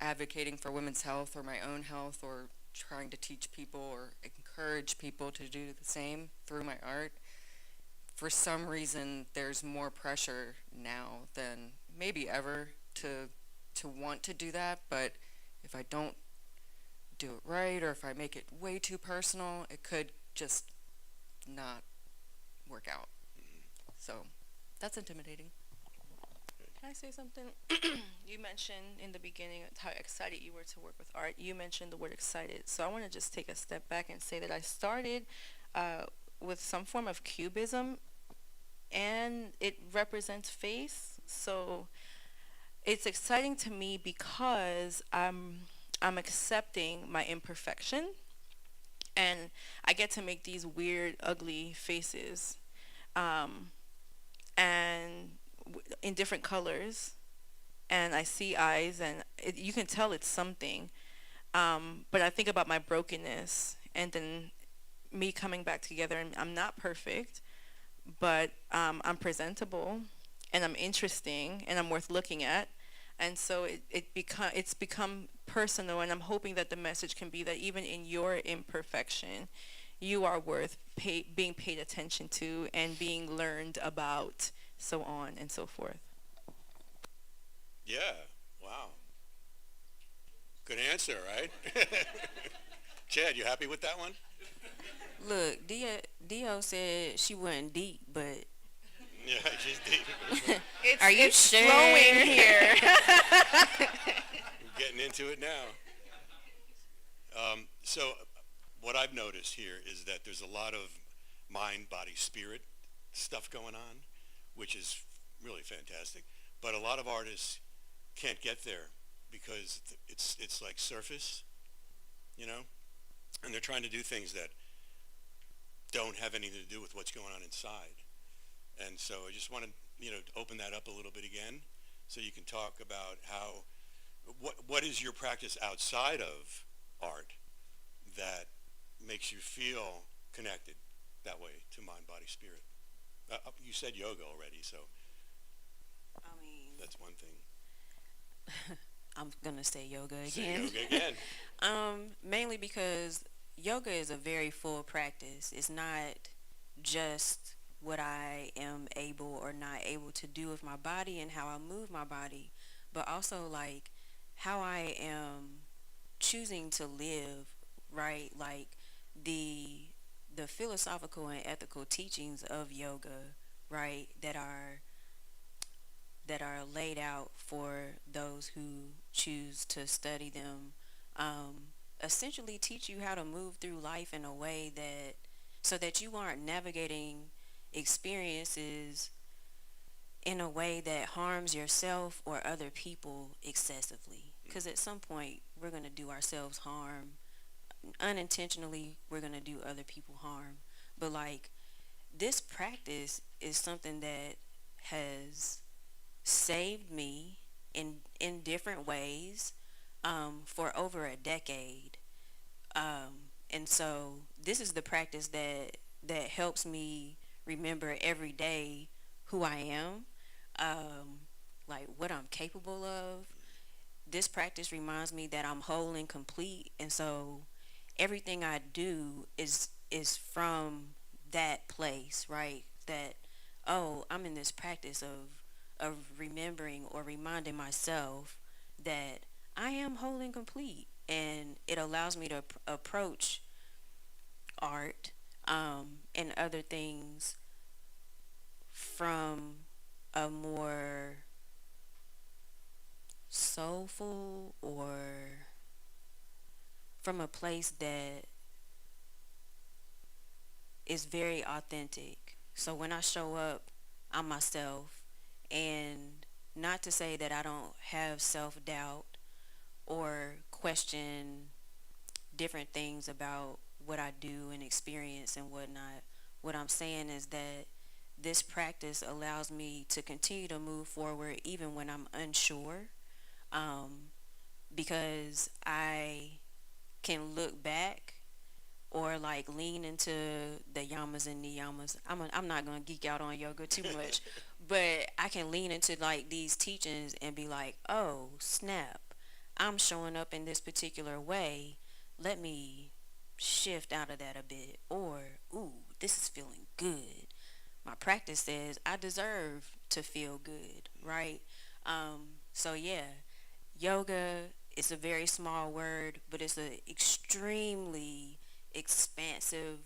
advocating for women's health or my own health, or trying to teach people or encourage people to do the same through my art. For some reason, there's more pressure now than maybe ever to want to do that, but if I don't do it right, or if I make it way too personal, it could just not work out. So that's intimidating. Can I say something? You mentioned in the beginning how excited you were to work with art. You mentioned the word excited. So I want to just take a step back and say that I started with some form of cubism, and it represents face. So it's exciting to me because I'm accepting my imperfection, and I get to make these weird, ugly faces. um, and in different colors, and I see eyes, and you can tell it's something. But I think about my brokenness, and then me coming back together, and I'm not perfect, but I'm presentable, and I'm interesting, and I'm worth looking at. And so it's become personal, and I'm hoping that the message can be that even in your imperfection, you are worth being paid attention to and being learned about, so on and so forth. Yeah. Wow. Good answer, right? Chad, you happy with that one? Look, Dio said she wasn't deep, but Yeah, she's deep. are you It's sure? flowing here. We're getting into it now. So what I've noticed here is that there's a lot of mind, body, spirit stuff going on, which is really fantastic. But a lot of artists can't get there because it's like surface, you know, and they're trying to do things that don't have anything to do with what's going on inside. And so I just want to, open that up a little bit again, so you can talk about how what is your practice outside of art that makes you feel connected that way to mind, body, spirit. You said yoga already, so I mean, that's one thing. I'm gonna say yoga Say again. yoga again. Mainly because yoga is a very full practice. It's not just what I am able or not able to do with my body and how I move my body, but also like how I am choosing to live, right? Like the the philosophical and ethical teachings of yoga, right, that are laid out for those who choose to study them, um, essentially teach you how to move through life in a way that so that you aren't navigating experiences in a way that harms yourself or other people excessively. Because at some point, we're going to do ourselves harm. Unintentionally, we're going to do other people harm. But like, this practice is something that has saved me in different ways for over a decade. And so this is the practice that helps me remember every day who I am, like what I'm capable of. This practice reminds me that I'm whole and complete, and so everything I do is from that place, right? That, oh, I'm in this practice of remembering or reminding myself that I am whole and complete, and it allows me to approach art and other things from a more soulful or from a place that is very authentic. So when I show up, I'm myself, and not to say that I don't have self doubt or question different things about what I do and experience and whatnot. What I'm saying is that this practice allows me to continue to move forward even when I'm unsure, um, because I can look back or like lean into the yamas and niyamas. I'm not gonna geek out on yoga too much, but I can lean into like these teachings and be like, oh snap, I'm showing up in this particular way. Let me shift out of that a bit. Or, ooh, this is feeling good. My practice says I deserve to feel good, right? So yeah, yoga is a very small word, but it's an extremely expansive,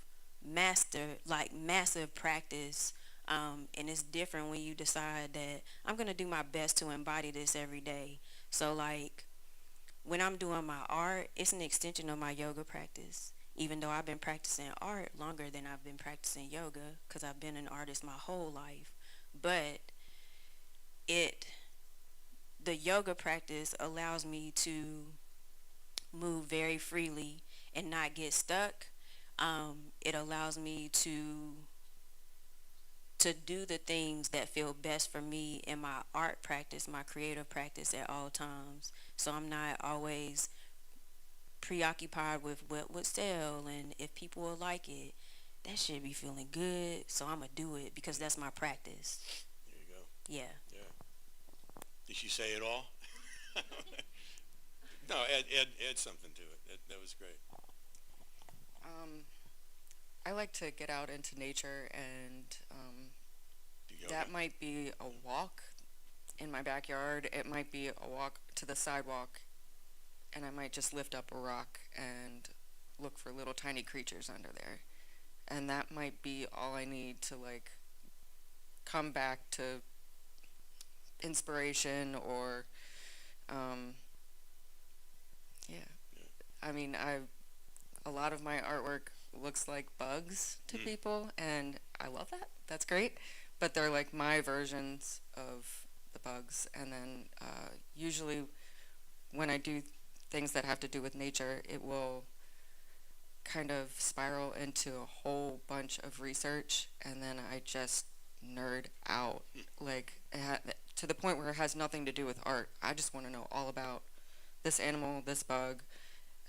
massive practice. And it's different when you decide that I'm gonna do my best to embody this every day. So like when I'm doing my art, it's an extension of my yoga practice. Even though I've been practicing art longer than I've been practicing yoga, because I've been an artist my whole life, but it the yoga practice allows me to move very freely and not get stuck. It allows me to to do the things that feel best for me in my art practice, my creative practice at all times. So I'm not always preoccupied with what would sell and if people will like it. That should be feeling good, so I'm gonna do it because that's my practice. There you go. Yeah. Yeah. Did she say it all? No, add something to it. That was great. Um, I like to get out into nature, and Do yoga. that might be a walk in my backyard. It might be a walk to the sidewalk, and I might just lift up a rock and look for little tiny creatures under there. And that might be all I need to like come back to inspiration or um, yeah. Yeah. I mean, a lot of my artwork looks like bugs to people, and I love that. That's great. But they're like my versions of the bugs. And then usually when I do things that have to do with nature, it will kind of spiral into a whole bunch of research, and then I just nerd out. Like, to the point where it has nothing to do with art. I just want to know all about this animal, this bug,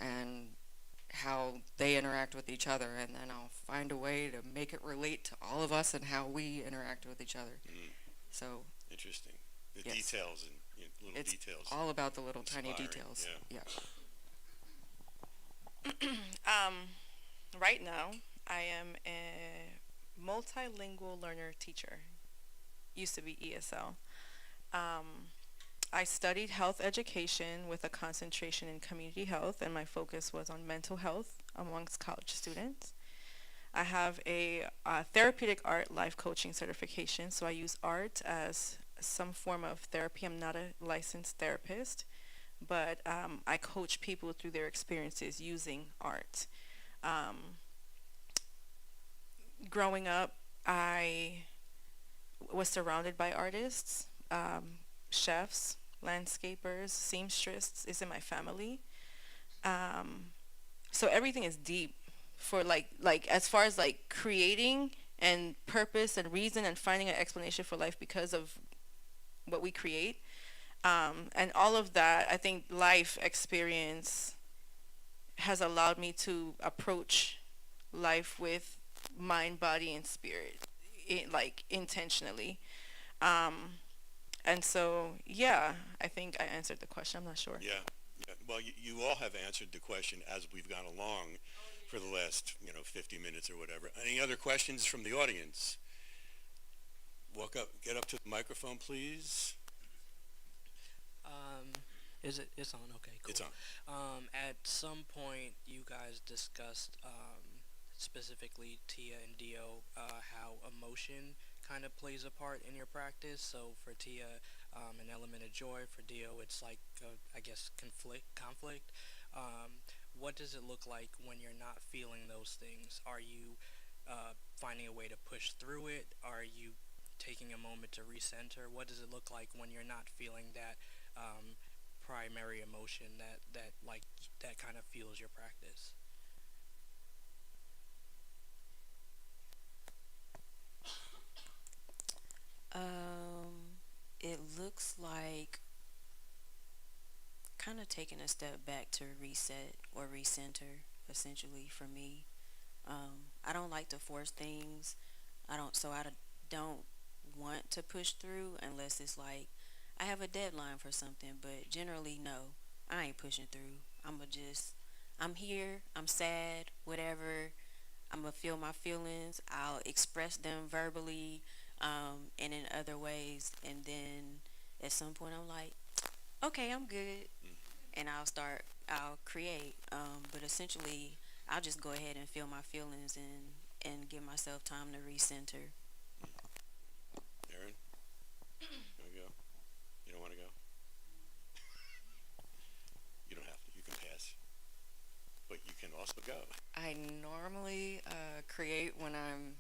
and how they interact with each other, and then I'll find a way to make it relate to all of us and how we interact with each other. So Interesting. The Yes. details and little it's details. all about the little tiny Inspiring, details. yeah. Right now, I am a multilingual learner teacher. Used to be ESL. I studied health education with a concentration in community health, and my focus was on mental health amongst college students. I have a therapeutic art life coaching certification, so I use art as some form of therapy. I'm not a licensed therapist, but I coach people through their experiences using art. Growing up, I was surrounded by artists, chefs, landscapers, seamstresses is in my family. So everything is deep for like as far as like creating and purpose and reason and finding an explanation for life because of what we create. And all of that, I think life experience has allowed me to approach life with mind, body, and spirit, like intentionally. And so, yeah, I think I answered the question. I'm not sure. Yeah. Yeah. Well, you all have answered the question as we've gone along for the last 50 minutes or whatever. Any other questions from the audience? Walk up, get up to the microphone, please. It's on? Okay, cool. It's on. At some point, you guys discussed, specifically Tia and Dio, how emotion kind of plays a part in your practice. So for Tia, an element of joy. For Dio, it's like, I guess, conflict. What does it look like when you're not feeling those things? Are you finding a way to push through it? Are you taking a moment to recenter? What does it look like when you're not feeling that primary emotion that kind of fuels your practice? It looks like kind of taking a step back to reset or recenter, essentially for me. I don't like to force things. I don't want to push through unless it's like I have a deadline for something. But generally, no, I ain't pushing through. I'm here. I'm sad. Whatever. I'm gonna feel my feelings. I'll express them verbally, and in other ways. And then at some point, I'm like, okay, I'm good, and I'll create. But essentially, I'll just go ahead and feel my feelings and give myself time to recenter. Aaron, you want to go? You don't want to go? You don't have to. You can pass. But you can also go. I normally create when I'm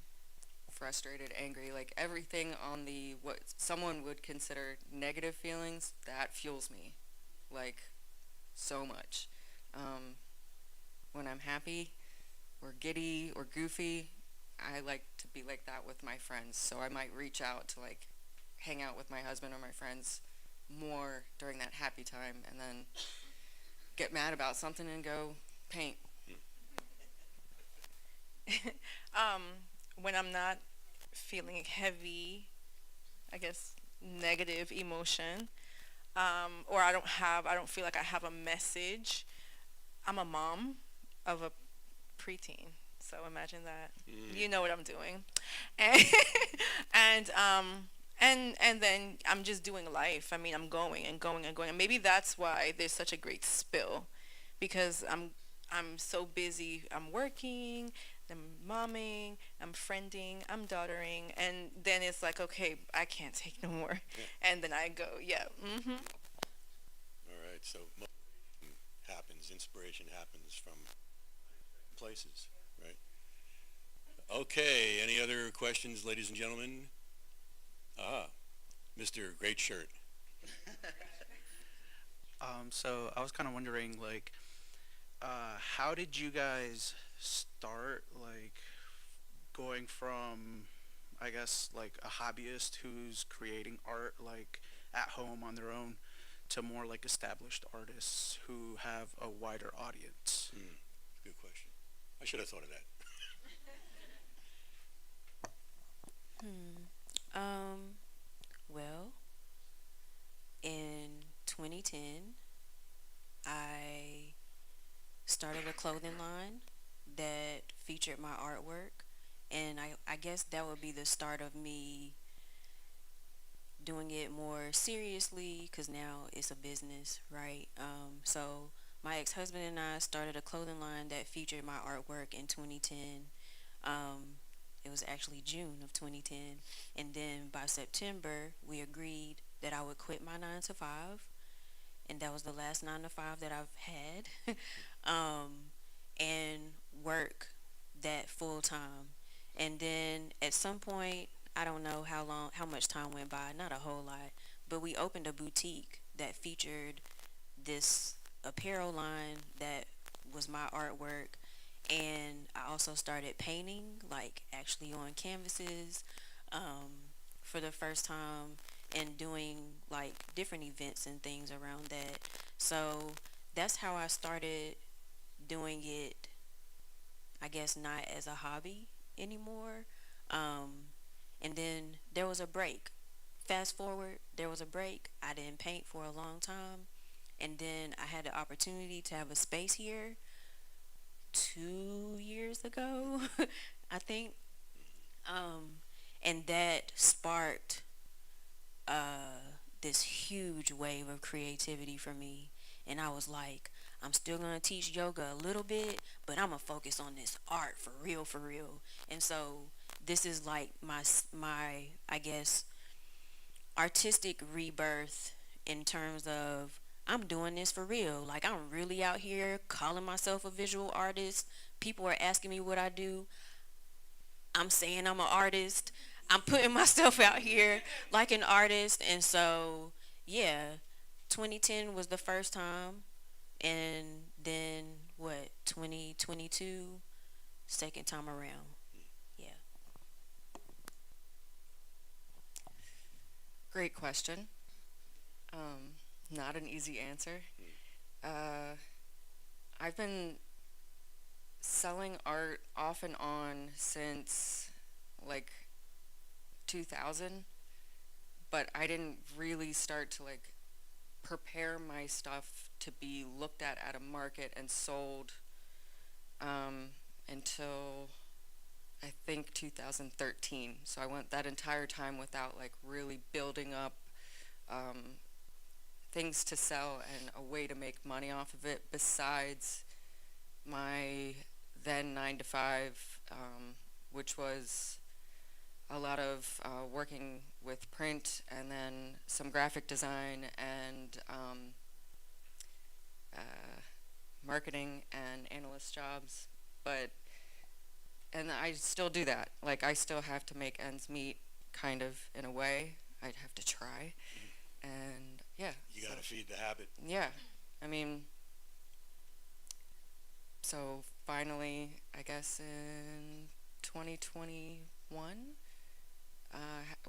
frustrated, angry, like everything on the what someone would consider negative feelings, that fuels me, like so much. When I'm happy or giddy or goofy, I like to be like that with my friends. So I might reach out to like hang out with my husband or my friends more during that happy time, and then get mad about something and go paint. um, when I'm not feeling heavy, I guess negative emotion, or I don't feel like I have a message. I'm a mom of a preteen, so imagine that. You know what I'm doing, and and and then I'm just doing life. I mean, I'm going and going and going, and maybe that's why there's such a great spill, because I'm so busy. I'm working, I'm momming, I'm friending, I'm daughtering, and then it's like, okay, I can't take no more, and then I go, yeah, All right, so motivation happens, inspiration happens from places, right? Okay, any other questions, ladies and gentlemen? Mr. Great Shirt. So I was kind of wondering, like, how did you guys start, like, going from, I guess, like a hobbyist who's creating art, like, at home on their own, to more like established artists who have a wider audience? Good question. I should have thought of that. Well, in 2010, I started a clothing line that featured my artwork, and I guess that would be the start of me doing it more seriously, because now it's a business, right? So my ex-husband and I started a clothing line that featured my artwork in 2010. It was actually June of 2010, and then by September we agreed that I would quit my 9 to 5, and that was the last 9 to 5 that I've had, and work that full time. And then at some point, I don't know how much time went by, not a whole lot, but we opened a boutique that featured this apparel line that was my artwork. And I also started painting, like actually on canvases, for the first time, and doing like different events and things around that. So that's how I started doing it, I guess not as a hobby anymore. Um, and then there was a break. Fast forward, there was a break. I didn't paint for a long time. And then I had the opportunity to have a space here 2 years ago, I think. Um, and that sparked this huge wave of creativity for me. And I was like, I'm still going to teach yoga a little bit, but I'm going to focus on this art for real, for real. And so this is like my I guess, artistic rebirth, in terms of I'm doing this for real. Like, I'm really out here calling myself a visual artist. People are asking me what I do. I'm saying I'm an artist. I'm putting myself out here like an artist. And so, yeah, 2010 was the first time. And then, what, 2022, second time around. Yeah. Great question. Not an easy answer. Uh, I've been selling art off and on since like 2000, but I didn't really start to like prepare my stuff to be looked at a market and sold until I think 2013. So I went that entire time without like really building up things to sell and a way to make money off of it besides my then 9 to 5, which was a lot of working with print and then some graphic design and marketing and analyst jobs. But and I still do that. Like, I still have to make ends meet, kind of, in a way. I'd have to try. And yeah. You got to feed the habit. Yeah. I mean, so finally, I guess in 2021. I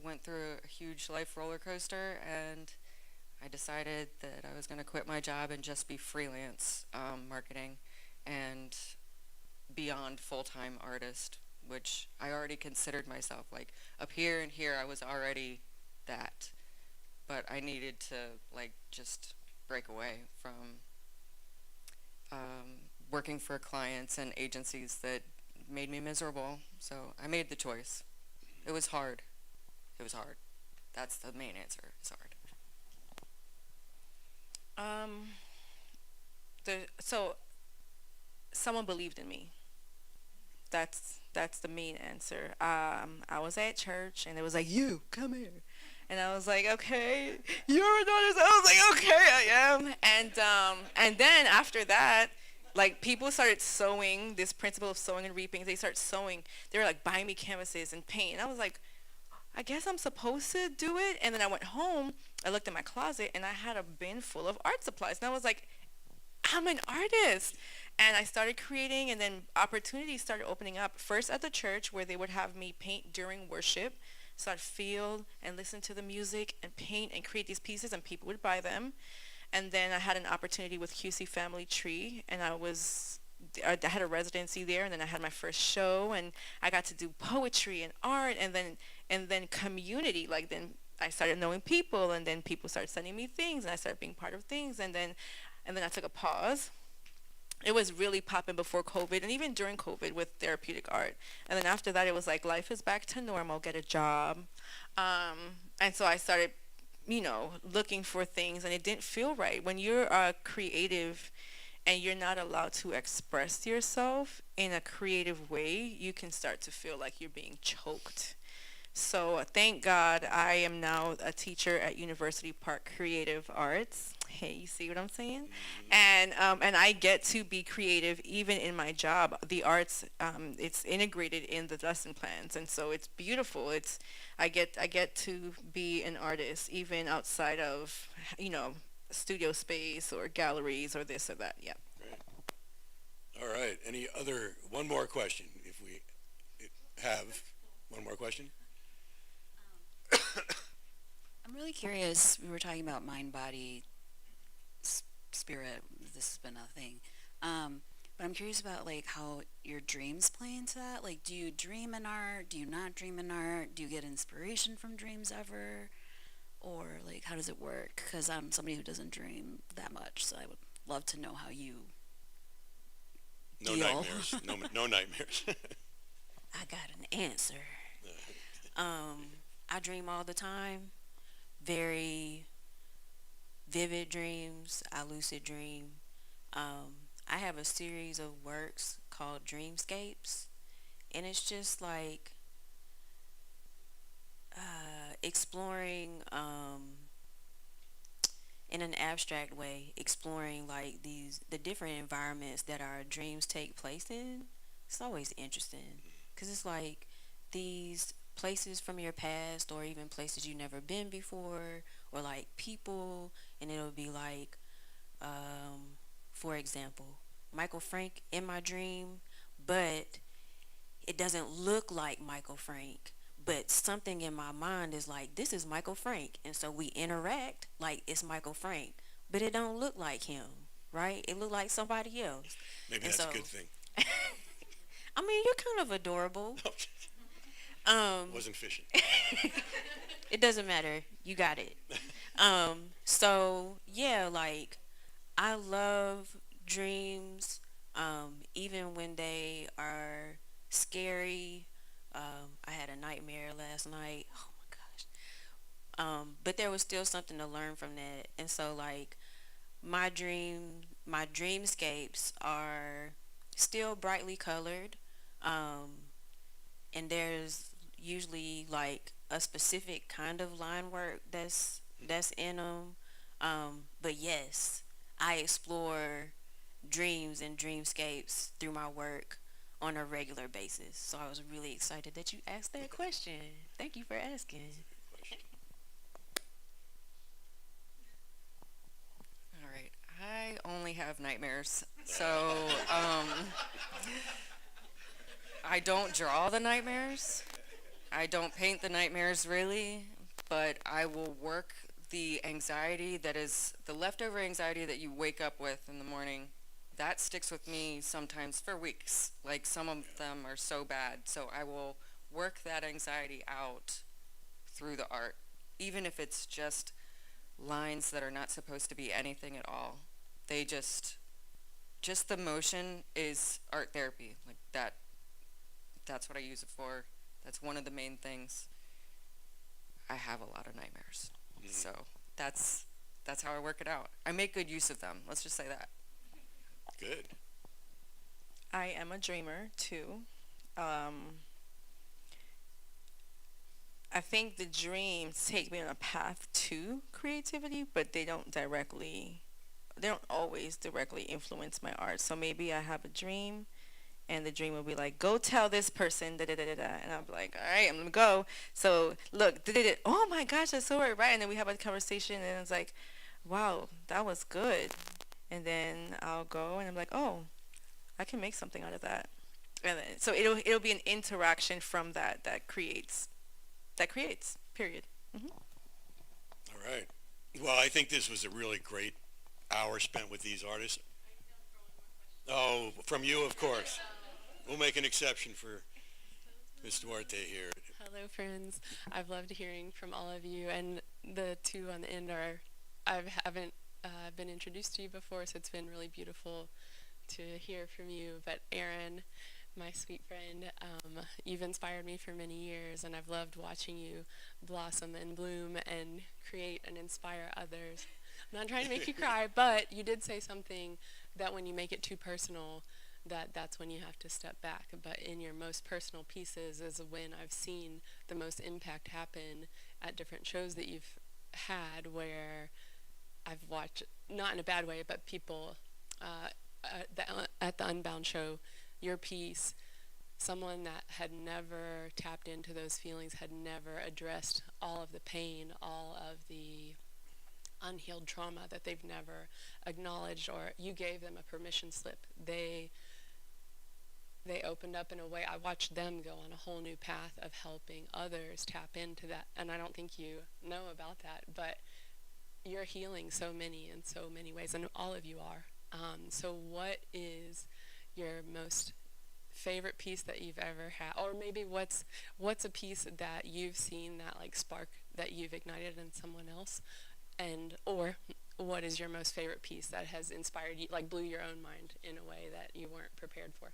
went through a huge life roller coaster, and I decided that I was going to quit my job and just be freelance marketing and beyond full-time artist, which I already considered myself. Like up here and here, I was already that, but I needed to like just break away from working for clients and agencies that made me miserable. So I made the choice. It was hard. It was hard. That's the main answer. It's hard. Um, so someone believed in me. That's the main answer. I was at church and it was like, you come here, and I was like, okay, you're an artist. I was like, okay, I am. And then after that, like people started sewing. This principle of sowing and reaping. They start sewing. They were like buying me canvases and paint. And I was like, I guess I'm supposed to do it. And then I went home. I looked in my closet and I had a bin full of art supplies. And I was like, I'm an artist. And I started creating, and then opportunities started opening up. First at the church, where they would have me paint during worship. So I'd feel and listen to the music and paint and create these pieces, and people would buy them. And then I had an opportunity with QC Family Tree, and I had a residency there, and then I had my first show, and I got to do poetry and art, and then community. Like then I started knowing people, and then people started sending me things, and I started being part of things, and then I took a pause. It was really popping before COVID and even during COVID with therapeutic art. And then after that, it was like life is back to normal, get a job. And so I started, looking for things, and it didn't feel right. When you're a creative and you're not allowed to express yourself in a creative way, you can start to feel like you're being choked. So thank God I am now a teacher at University Park Creative Arts. Hey, you see what I'm saying? And I get to be creative even in my job. The arts, it's integrated in the lesson plans, and so it's beautiful. I get to be an artist even outside of studio space or galleries or this or that. Yeah. All right. One more question, if we have one more question? I'm really curious. We were talking about mind, body, spirit. This has been a thing. But I'm curious about like how your dreams play into that. Like, do you dream in art? Do you not dream in art? Do you get inspiration from dreams ever? Or like, how does it work? Because I'm somebody who doesn't dream that much, so I would love to know how you No deal. nightmares. No nightmares. I got an answer. I dream all the time. Very vivid dreams. I lucid dream. I have a series of works called Dreamscapes, and it's just like exploring in an abstract way, exploring like the different environments that our dreams take place in. It's always interesting because it's like these places from your past or even places you've never been before, or like people, and it'll be like for example, Michael Frank in my dream, but it doesn't look like Michael Frank, but something in my mind is like, this is Michael Frank, and so we interact like it's Michael Frank, but it don't look like him, right? It look like somebody else. Maybe And that's so a good thing. I mean, you're kind of adorable. Wasn't fishing. It doesn't matter. You got it. So yeah, like I love dreams, even when they are scary. I had a nightmare last night. Oh my gosh. But there was still something to learn from that. And so like my dreamscapes are still brightly colored. And there's usually like a specific kind of line work that's in them. But yes, I explore dreams and dreamscapes through my work on a regular basis. So I was really excited that you asked that question. Thank you for asking. All right. I only have nightmares. So, I don't draw the nightmares. I don't paint the nightmares really, but I will work the anxiety that is the leftover anxiety that you wake up with in the morning. That sticks with me sometimes for weeks. Like some of them are so bad. So I will work that anxiety out through the art, even if it's just lines that are not supposed to be anything at all. They just the motion is art therapy. Like that's what I use it for. That's one of the main things. I have a lot of nightmares. So that's how I work it out. I make good use of them. Let's just say that. Good. I am a dreamer too. I think the dreams take me on a path to creativity, but they don't always directly influence my art. So maybe I have a dream, and the dream will be like, go tell this person, da da da da da. And I'll be like, all right, I'm gonna go. So look, da da da. Oh my gosh, that's so right. And then we have a conversation, and it's like, wow, that was good. And then I'll go, and I'm like, oh, I can make something out of that. And then, so it'll be an interaction from that creates. Period. All right. Well, I think this was a really great hour spent with these artists. Oh, from you, of course. We'll make an exception for Ms. Duarte here. Hello, friends. I've loved hearing from all of you, and the two on the end are I haven't been introduced to you before, so it's been really beautiful to hear from you. But Aaron, my sweet friend, you've inspired me for many years, and I've loved watching you blossom and bloom and create and inspire others. I'm not trying to make you cry, but you did say something that when you make it too personal, that's when you have to step back. But in your most personal pieces is when I've seen the most impact happen at different shows that you've had, where I've watched, not in a bad way, but people at the Unbound show, your piece, someone that had never tapped into those feelings, had never addressed all of the pain, all of the unhealed trauma that they've never acknowledged, or you gave them a permission slip. They opened up in a way. I watched them go on a whole new path of helping others tap into that, and I don't think you know about that, but you're healing so many in so many ways, and all of you are. So what is your most favorite piece that you've ever had, or maybe what's a piece that you've seen that like spark that you've ignited in someone else, and or what is your most favorite piece that has inspired you, like blew your own mind in a way that you weren't prepared for?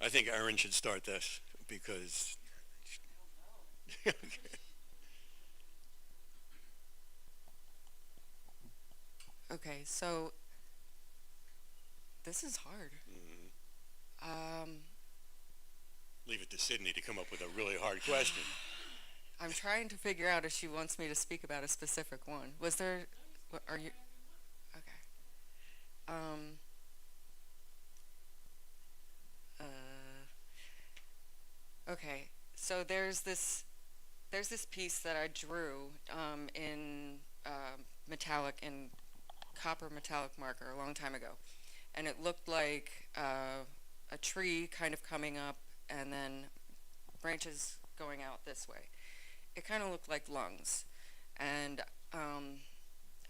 I think Aaron should start this because. Okay, so this is hard. Leave it to Sydney to come up with a really hard question. I'm trying to figure out if she wants me to speak about a specific one. Was there? Are you? Okay. Okay. So there's this piece that I drew in metallic in copper metallic marker a long time ago, and it looked like a tree kind of coming up and then branches going out this way. It kind of looked like lungs, and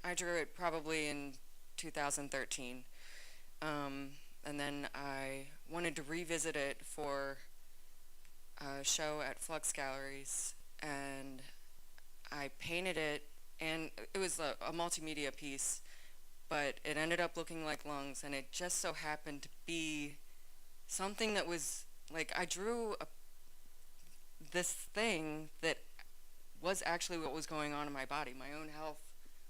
I drew it probably in 2013, and then I wanted to revisit it for a show at Flux Galleries, and I painted it, and it was a multimedia piece, but it ended up looking like lungs, and it just so happened to be something that was like, I drew this thing that was actually what was going on in my body. My own health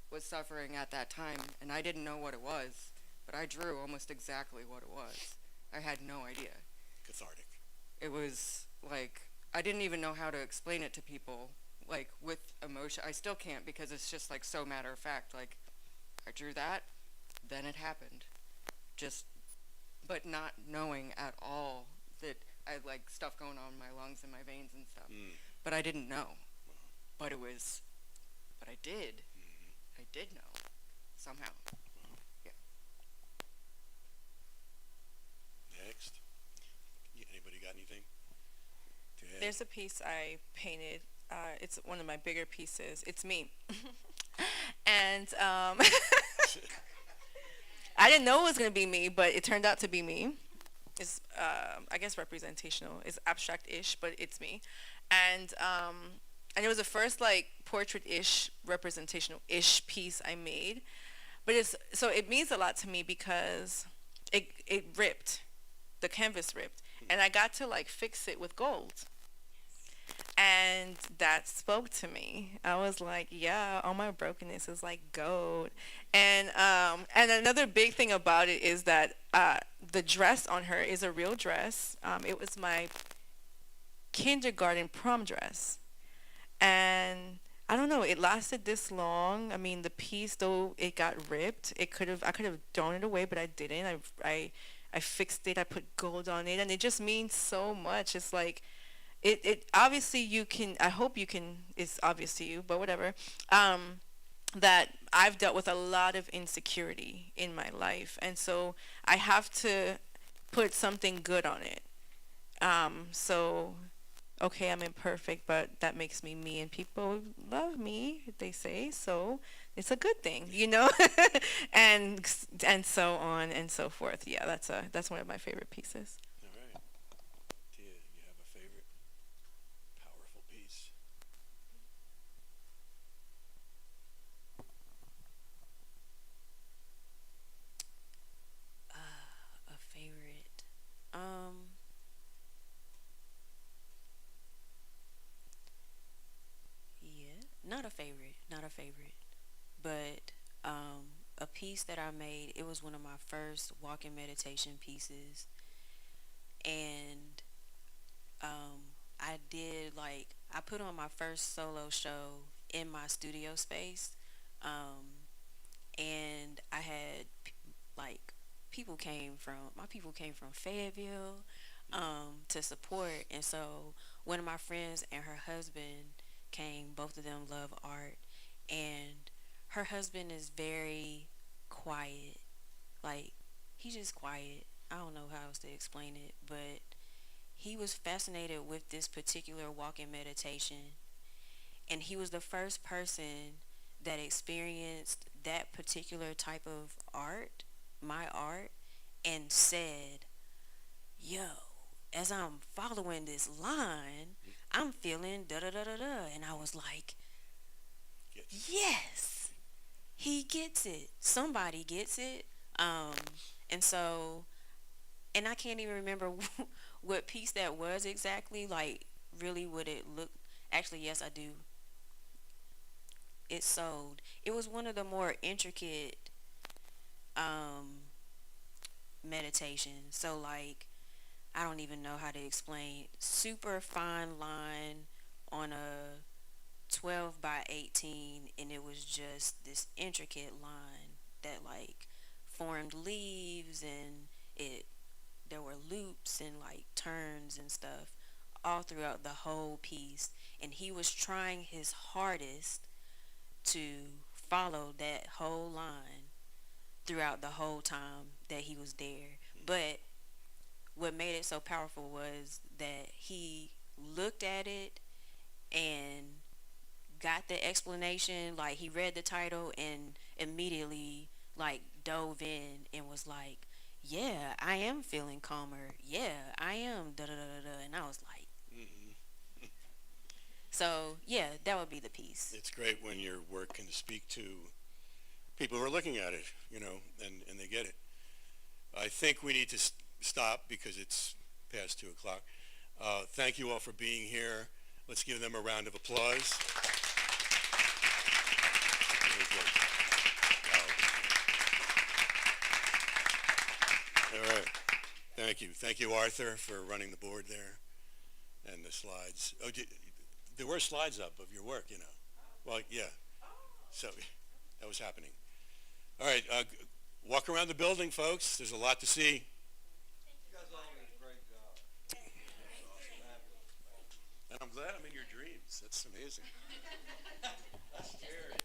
was suffering at that time, and I didn't know what it was, but I drew almost exactly what it was. I had no idea. Cathartic. It was like, I didn't even know how to explain it to people, like with emotion. I still can't, because it's just like so matter of fact. Like, I drew that, then it happened. Just, but not knowing at all that I had like stuff going on in my lungs and my veins and stuff. But I didn't know. But I did. I did know somehow. Yeah. Anybody got anything to add? There's a piece I painted. It's one of my bigger pieces. It's me. And I didn't know it was going to be me, but it turned out to be me. It's, I guess, representational. It's abstract-ish, but it's me. And and it was the first like portrait-ish, representational-ish piece I made. But it means a lot to me because it ripped, the canvas ripped, and I got to like fix it with gold. And that spoke to me. I was like, yeah, all my brokenness is like gold. And another big thing about it is that the dress on her is a real dress. It was my kindergarten prom dress. And I don't know, it lasted this long. I mean, the piece, though it got ripped, I could have thrown it away, but I didn't. I fixed it. I put gold on it, and it just means so much. It's like it obviously you can. I hope you can. It's obvious to you, but whatever. That I've dealt with a lot of insecurity in my life, and so I have to put something good on it. So okay, I'm imperfect, but that makes me me, and people love me, they say, so it's a good thing, you know? and and so on and so forth. Yeah, that's one of my favorite pieces. All right. Tia, you have a favorite powerful piece? A favorite. Um, yeah, not a favorite, but a piece that I made. It was one of my first walking meditation pieces, and I did like I put on my first solo show in my studio space, um, and I had like people came from Fayetteville to support, and so one of my friends and her husband came. Both of them love art, and her husband is very quiet. Like he's just quiet. I don't know how else to explain it, but he was fascinated with this particular walking meditation, and he was the first person that experienced that particular type of art, my art, and said, yo, as I'm following this line, I'm feeling da da da da da. And I was like, Yes. yes, he gets it. Somebody gets it. Um, and so, and I can't even remember what piece that was exactly, like, really what it looked. Actually, yes, I do. It sold. It was one of the more intricate um, meditations. So, like, I don't even know how to explain. Super fine line on a 12 by 18, and it was just this intricate line that like formed leaves, and it there were loops and like turns and stuff all throughout the whole piece, and he was trying his hardest to follow that whole line throughout the whole time that he was there. But what made it so powerful was that he looked at it and got the explanation. Like he read the title and immediately like dove in and was like, yeah, I am feeling calmer, yeah, I am da da da da da. And I was like, so yeah, that would be the piece. It's great when your work can speak to people who are looking at it, and they get it. I think we need to stop because it's past 2 o'clock. Thank you all for being here. Let's give them a round of applause. Very good. All right. Thank you. Thank you, Arthur, for running the board there and the slides. Oh, there were slides up of your work, Well, yeah. So that was happening. All right. Walk around the building, folks. There's a lot to see. You guys all did a great job. And I'm glad I'm in your dreams. That's amazing. That's scary.